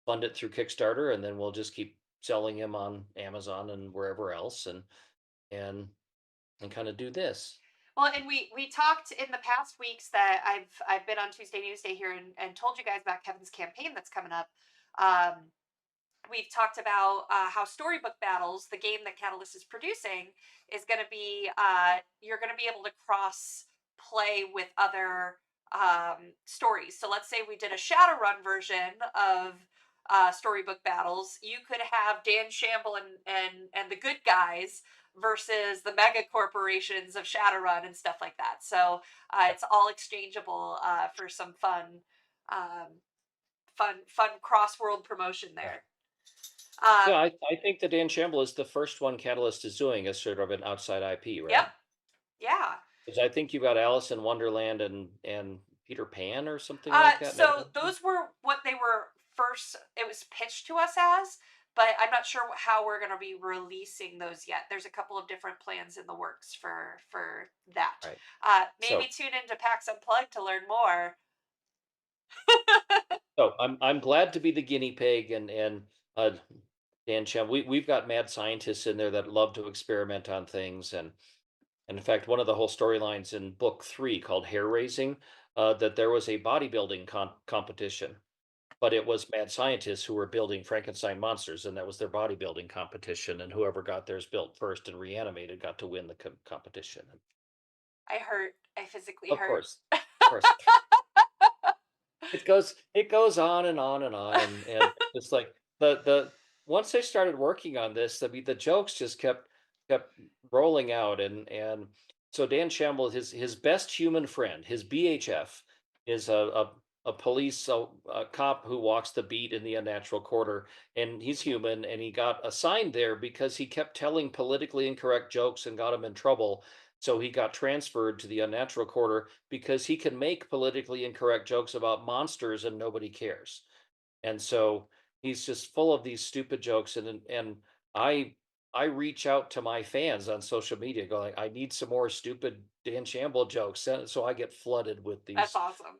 S4: fund it through Kickstarter and then we'll just keep selling him on Amazon and wherever else and kind of do this.
S3: Well, and we talked in the past weeks that I've been on Tuesday Newsday here and told you guys about Kevin's campaign that's coming up. Um, we've talked about how Storybook Battles, the game that Catalyst is producing, is going to be you're going to be able to cross play with other stories. So let's say we did a Shadowrun version of Storybook Battles. You could have Dan Shamble and the good guys versus the mega corporations of Shadowrun and stuff like that. So it's all exchangeable for some um, fun cross world promotion
S4: Yeah.
S3: there.
S4: Yeah,
S3: Um,
S4: I think the Dan Shamble is the first one Catalyst is doing as sort of an outside IP,
S3: yep,
S4: right?
S3: yeah.
S4: Because I think you've got Alice in Wonderland and Peter Pan or something like that.
S3: So
S4: No?
S3: those were what they were first. It was pitched to us as, but I'm not sure how we're going to be releasing those yet. There's a couple of different plans in the works for that.
S4: Right.
S3: Maybe
S4: So
S3: tune into PAX Unplugged to learn more.
S4: so I'm glad to be the guinea pig and Dan Shem. We've got mad scientists in there that love to experiment on things and in fact one of the whole storylines in book 3 called Hair Raising, that there was a bodybuilding competition, but it was mad scientists who were building Frankenstein monsters, and that was their bodybuilding competition, and whoever got theirs built first and reanimated got to win the competition.
S3: I hurt. I physically
S4: Of
S3: hurt.
S4: course, of course. It goes on and on and on, and it's like the once I started working on this, I mean, the jokes just kept rolling out, and so Dan Shamble, his best human friend, his BHF, is a police a cop who walks the beat in the unnatural quarter, and he's human, and he got assigned there because he kept telling politically incorrect jokes and got him in trouble. So he got transferred to the unnatural quarter because he can make politically incorrect jokes about monsters and nobody cares. And so he's just full of these stupid jokes, and I reach out to my fans on social media going, I need some more stupid Dan Shamble jokes. So I get flooded with
S3: That's
S4: these.
S3: awesome.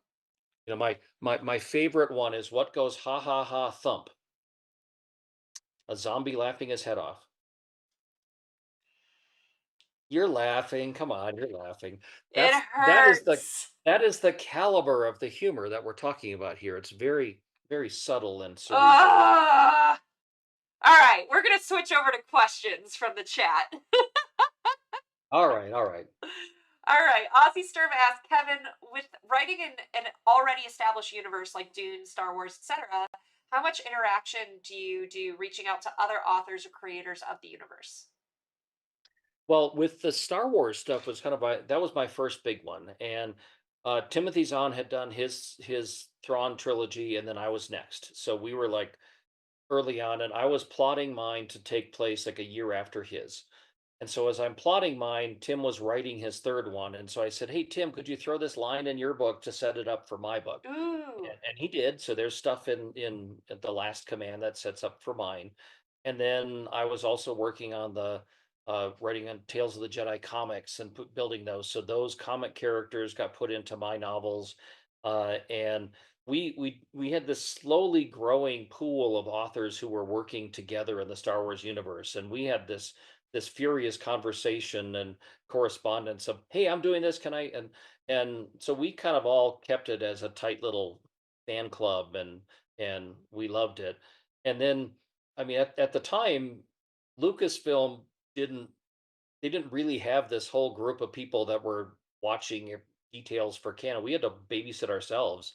S4: My favorite one is what goes ha ha ha thump, a zombie laughing his head off. You're laughing. Come on, you're laughing.
S3: It
S4: That is the
S3: hurts.
S4: that is the caliber of the humor that we're talking about here. It's very, very subtle and cerebral.
S3: Ugh. All right, we're gonna switch over to questions from the chat.
S4: All right, all right.
S3: All right, Ozzy Sturm asked Kevin, with writing in an already established universe like Dune, Star Wars, etc., how much interaction do you do reaching out to other authors or creators of the universe?
S4: Well, with the Star Wars stuff was kind of that was my first big one, and Timothy Zahn had done his Thrawn trilogy, and then I was next. So we were like early on, and I was plotting mine to take place like a year after his. And so as I'm plotting mine, Tim was writing his third one, and so I said, "Hey Tim, could you throw this line in your book to set it up for my book?"
S3: Ooh.
S4: And he did. So there's stuff in the last command that sets up for mine. And then I was also working on the writing on Tales of the Jedi comics and building those. So those comic characters got put into my novels, and we had this slowly growing pool of authors who were working together in the Star Wars universe, and we had this furious conversation and correspondence of, "Hey, I'm doing this. Can I?" And so we kind of all kept it as a tight little fan club, and we loved it. And then, I mean, at the time, Lucasfilm didn't they didn't really have this whole group of people that were watching details for canon. We had to babysit ourselves.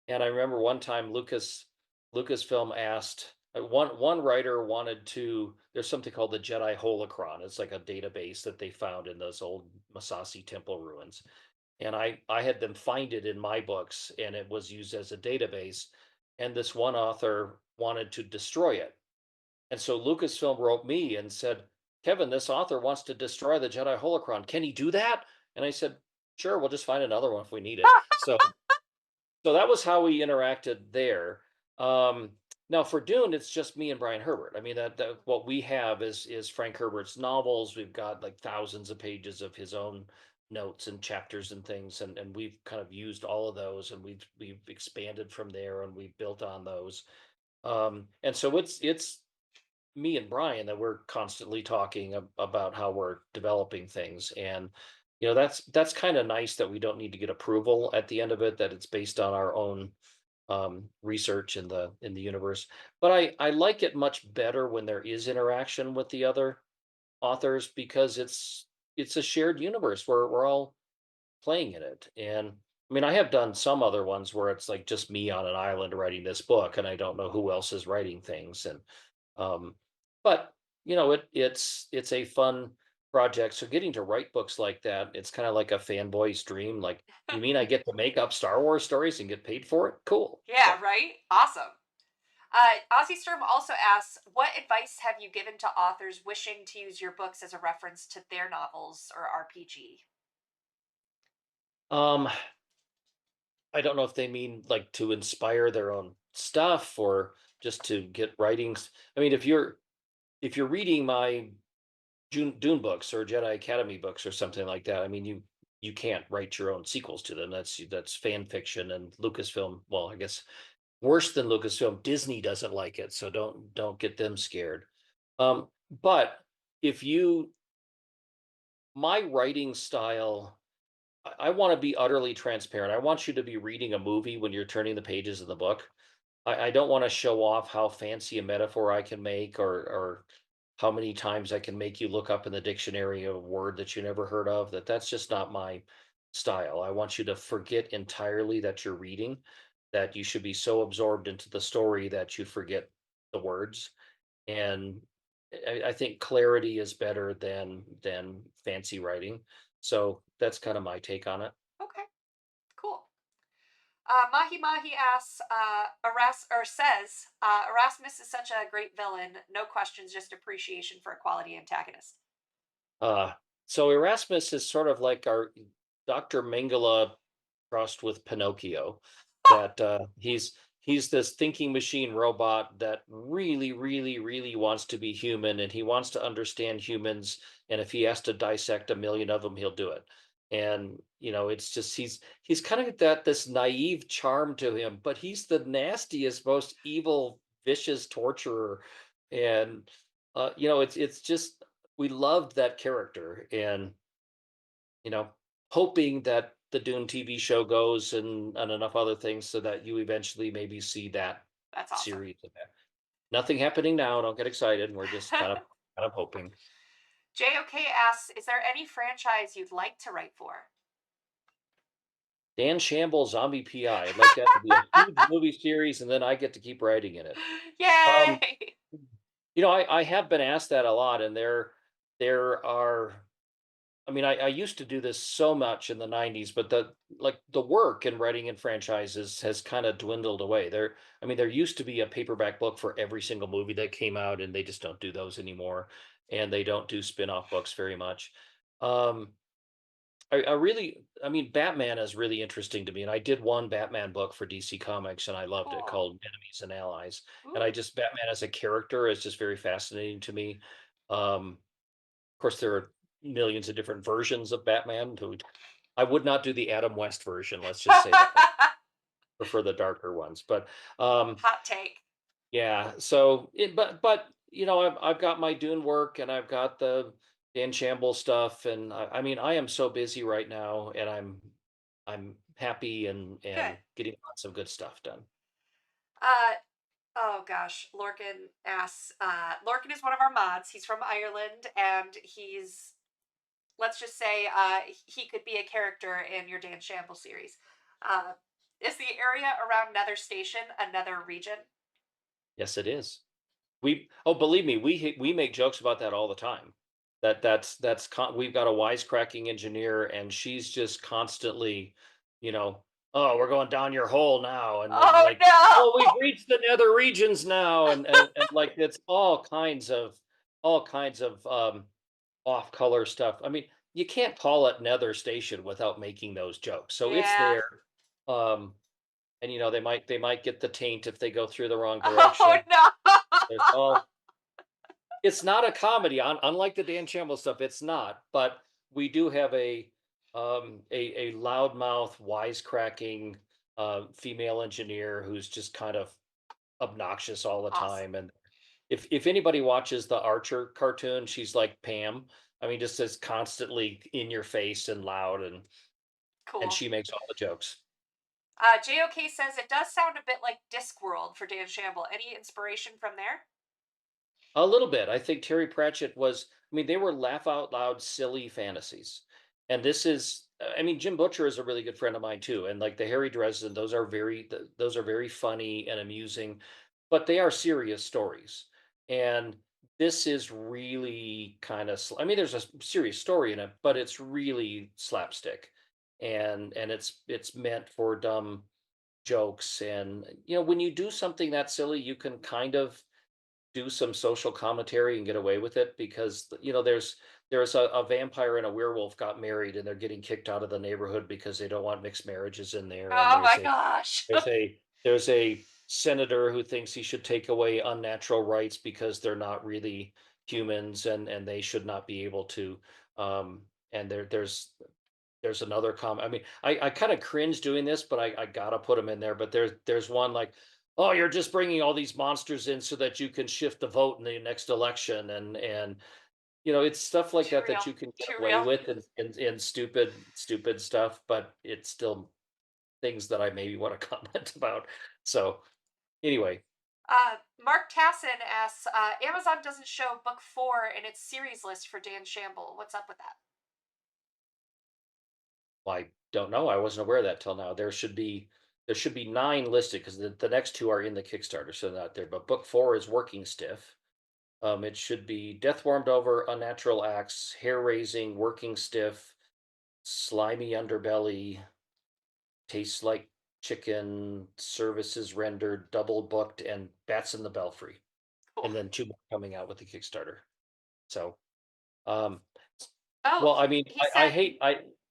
S4: And I remember one time Lucasfilm asked one writer wanted to. There's something called the Jedi Holocron. It's like a database that they found in those old Masasi temple ruins, and I had them find it in my books, and it was used as a database. And this one author wanted to destroy it, and so Lucasfilm wrote me and said, "Kevin, this author wants to destroy the Jedi Holocron. Can he do that?" And I said, "Sure, we'll just find another one if we need it." So that was how we interacted there. Now for Dune, it's just me and Brian Herbert. I mean, that what we have is Frank Herbert's novels. We've got like thousands of pages of his own notes and chapters and things, and we've kind of used all of those, and we've expanded from there, and we've built on those. And so it's me and Brian that we're constantly talking about how we're developing things. And that's kind of nice that we don't need to get approval at the end of it, that it's based on our own research in the universe. But I like it much better when there is interaction with the other authors, because it's a shared universe where we're all playing in it. And I mean, I have done some other ones where it's like just me on an island writing this book, and I don't know who else is writing things. And um, but it's a fun project. So getting to write books like that, it's kind of like a fanboy's dream. Like, you mean I get to make up Star Wars stories and get paid for it? Cool.
S3: Yeah,
S4: So
S3: right? Awesome. Ozzy Sturm also asks, what advice have you given to authors wishing to use your books as a reference to their novels or RPG?
S4: um I don't know if they mean like to inspire their own stuff or just to get writings. I mean, if you're reading my Dune books or Jedi Academy books or something like that, I mean, you can't write your own sequels to them. That's fan fiction, and Lucasfilm. Well, I guess worse than Lucasfilm, Disney doesn't like it, so don't get them scared. But if you my writing style, I want to be utterly transparent. I want you to be reading a movie when you're turning the pages of the book. I don't want to show off how fancy a metaphor I can make, or how many times I can make you look up in the dictionary a word that you never heard of. That's just not my style. I want you to forget entirely that you're reading, that you should be so absorbed into the story that you forget the words, and I think clarity is better than fancy writing. So that's kind of my take on it.
S3: Okay, cool. Mahi Mahi asks, Erasmus is such a great villain. No questions, just appreciation for a quality antagonist.
S4: Uh, so Erasmus is sort of like our Dr. Mengele crossed with Pinocchio. That he's this thinking machine robot that really, really, really wants to be human, and he wants to understand humans. And if he has to dissect a million of them, he'll do it. And it's just he's kind of that this naive charm to him, but he's the nastiest, most evil, vicious torturer. And it's just we loved that character, and you know, hoping that the Dune TV show goes and enough other things so that you eventually maybe see that
S3: That's awesome.
S4: series of that. Nothing happening now. Don't get excited. We're just kind of hoping.
S3: JOK asks, is there any franchise you'd like to write for?
S4: Dan Shamble Zombie PI. I'd like that to be a huge movie series, and then I get to keep writing in it. Um,
S3: Yay!
S4: I have been asked that a lot, and there are I mean, I used to do this so much in the 90s, but the work in writing in franchises has kind of dwindled away. There used to be a paperback book for every single movie that came out, and they just don't do those anymore. And they don't do spin-off books very much. Um, I mean, Batman is really interesting to me. And I did one Batman book for DC Comics, and I loved it,
S3: Cool.
S4: called Enemies and Allies. And
S3: Ooh.
S4: Batman as a character is just very fascinating to me. Of course, there are millions of different versions of Batman. I would not do the Adam West version. Let's just say that. I prefer the darker ones. But
S3: Hot take.
S4: yeah. So, but I've got my Dune work, and I've got the Dan Shamble stuff, and I mean, I am so busy right now, and I'm happy and
S3: Good.
S4: getting lots of good stuff done.
S3: Uh, oh gosh, Lorcan asks. Lorcan is one of our mods. He's from Ireland, and let's just say, he could be a character in your Dan Shamble series. Uh, is the area around Nether Station another region?
S4: Yes, it is. Believe me, we make jokes about that all the time. We've got a wisecracking engineer, and she's just constantly, you know, oh, we're going down your hole now, and then
S3: Oh
S4: like, oh,
S3: no!
S4: we've reached the nether regions now, and like it's all kinds of off color stuff. I mean, you can't call it Nether Station without making those jokes. So it's
S3: Yeah.
S4: there. Um, and they might get the taint if they go through the wrong
S3: Oh
S4: direction.
S3: no!
S4: There's all It's not a comedy, unlike the Dan Shamble stuff, it's not, but we do have a loudmouth, wisecracking, female engineer who's just kind of obnoxious all the
S3: Awesome.
S4: time. And if anybody watches the Archer cartoon, she's like Pam. I mean, just as constantly in your face and loud, and
S3: Cool.
S4: she makes all the jokes.
S3: JOK says it does sound a bit like Discworld for Dan Shamble. Any inspiration from there?
S4: A little bit. I think Terry Pratchett I mean, they were laugh out loud, silly fantasies. And I mean, Jim Butcher is a really good friend of mine too. And like the Harry Dresden, those are very funny and amusing, but they are serious stories. And this is really I mean, there's a serious story in it, but it's really slapstick. And it's meant for dumb jokes. And when you do something that silly, you can kind of do some social commentary and get away with it, because there's a vampire and a werewolf got married, and they're getting kicked out of the neighborhood because they don't want mixed marriages in there. And
S3: Oh my gosh.
S4: there's a senator who thinks he should take away unnatural rights because they're not really humans, and they should not be able to. And there's another comment. I mean, I kind of cringe doing this, but I gotta put them in there. But there's one like, oh, you're just bringing all these monsters in so that you can shift the vote in the next election, and it's stuff like
S3: Too
S4: that
S3: real.
S4: that you can get
S3: Too
S4: away
S3: real.
S4: with, and stupid stuff, but it's still things that I maybe want to comment about. So anyway,
S3: Mark Tassin asks, Amazon doesn't show book 4 in its series list for Dan Shamble. What's up with that?
S4: I don't know. I wasn't aware of that till now. There should be. there should be 9 listed because the next 2 are in the Kickstarter, so they're not there. But book 4 is Working Stiff. It should be Death Warmed Over, Unnatural Acts, Hair Raising, Working Stiff, Slimy Underbelly, Tastes Like Chicken, Services Rendered, Double Booked, and Bats in the Belfry.
S3: Cool.
S4: And then 2 more coming out with the Kickstarter. So, um,
S3: Oh,
S4: well, I mean,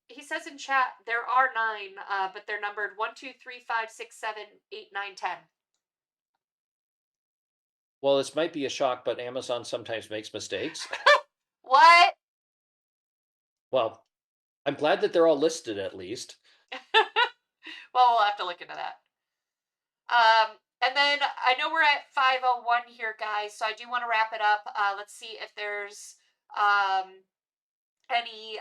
S3: he says in chat there are 9, but they're numbered 1, 2, 3, 5, 6, 7, 8, 9, 10.
S4: well, this might be a shock, but Amazon sometimes makes mistakes.
S3: What?
S4: Well, I'm glad that they're all listed at least.
S3: Well, we'll have to look into that. And then I know we're at 5:01 here, guys, so I do want to wrap it up. Let's see if there's any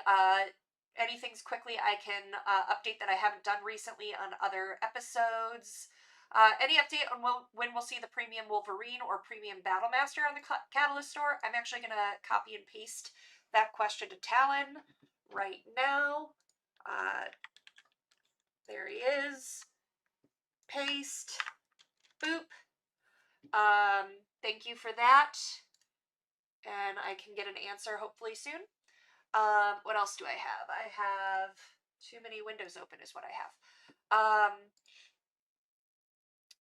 S3: things quickly I can update that I haven't done recently on other episodes. Any update on when we'll see the premium Wolverine or premium Battlemaster on the Catalyst store? I'm actually going to copy and paste that question to Talon right now. There he is. Paste. Boop. Thank you for that. And I can get an answer hopefully soon. What else do I have? I have too many windows open is what I have.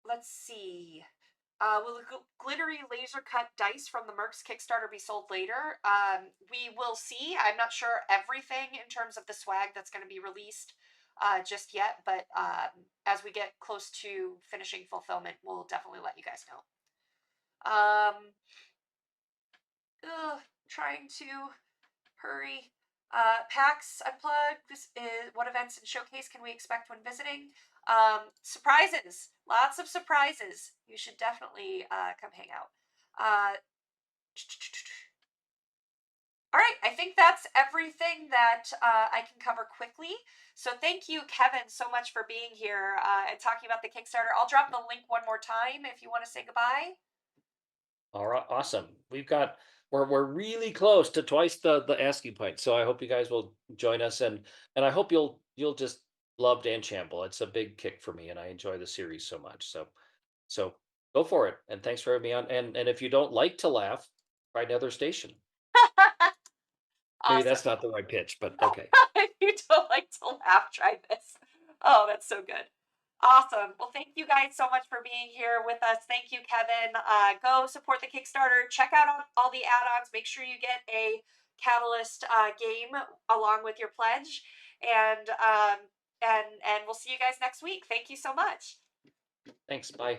S3: Let's see. Will the glittery laser cut dice from the Mercs Kickstarter be sold later? We will see. I'm not sure everything in terms of the swag that's going to be released just yet, but as we get close to finishing fulfillment, we'll definitely let you guys know. Trying to hurry. PAX Unplugged. This is what events and showcase can we expect when visiting? Surprises. Lots of surprises. You should definitely come hang out. All right, I think that's everything that I can cover quickly. So thank you, Kevin, so much for being here and talking about the Kickstarter. I'll drop the link one more time if you want to say goodbye.
S4: All right, awesome. We're really close to twice the asking point. So I hope you guys will join us, and I hope you'll just love Dan Shamble. It's a big kick for me, and I enjoy the series so much. So go for it. And thanks for having me on. And if you don't like to laugh, try Nether Station. Maybe
S3: Awesome.
S4: that's not the right pitch, but okay.
S3: If you don't like to laugh, try this. Oh, that's so good. Awesome. Well, thank you guys so much for being here with us. Thank you, Kevin. Go support the Kickstarter. Check out all the add-ons. Make sure you get a Catalyst game along with your pledge. And we'll see you guys next week. Thank you so much.
S4: Thanks. Bye.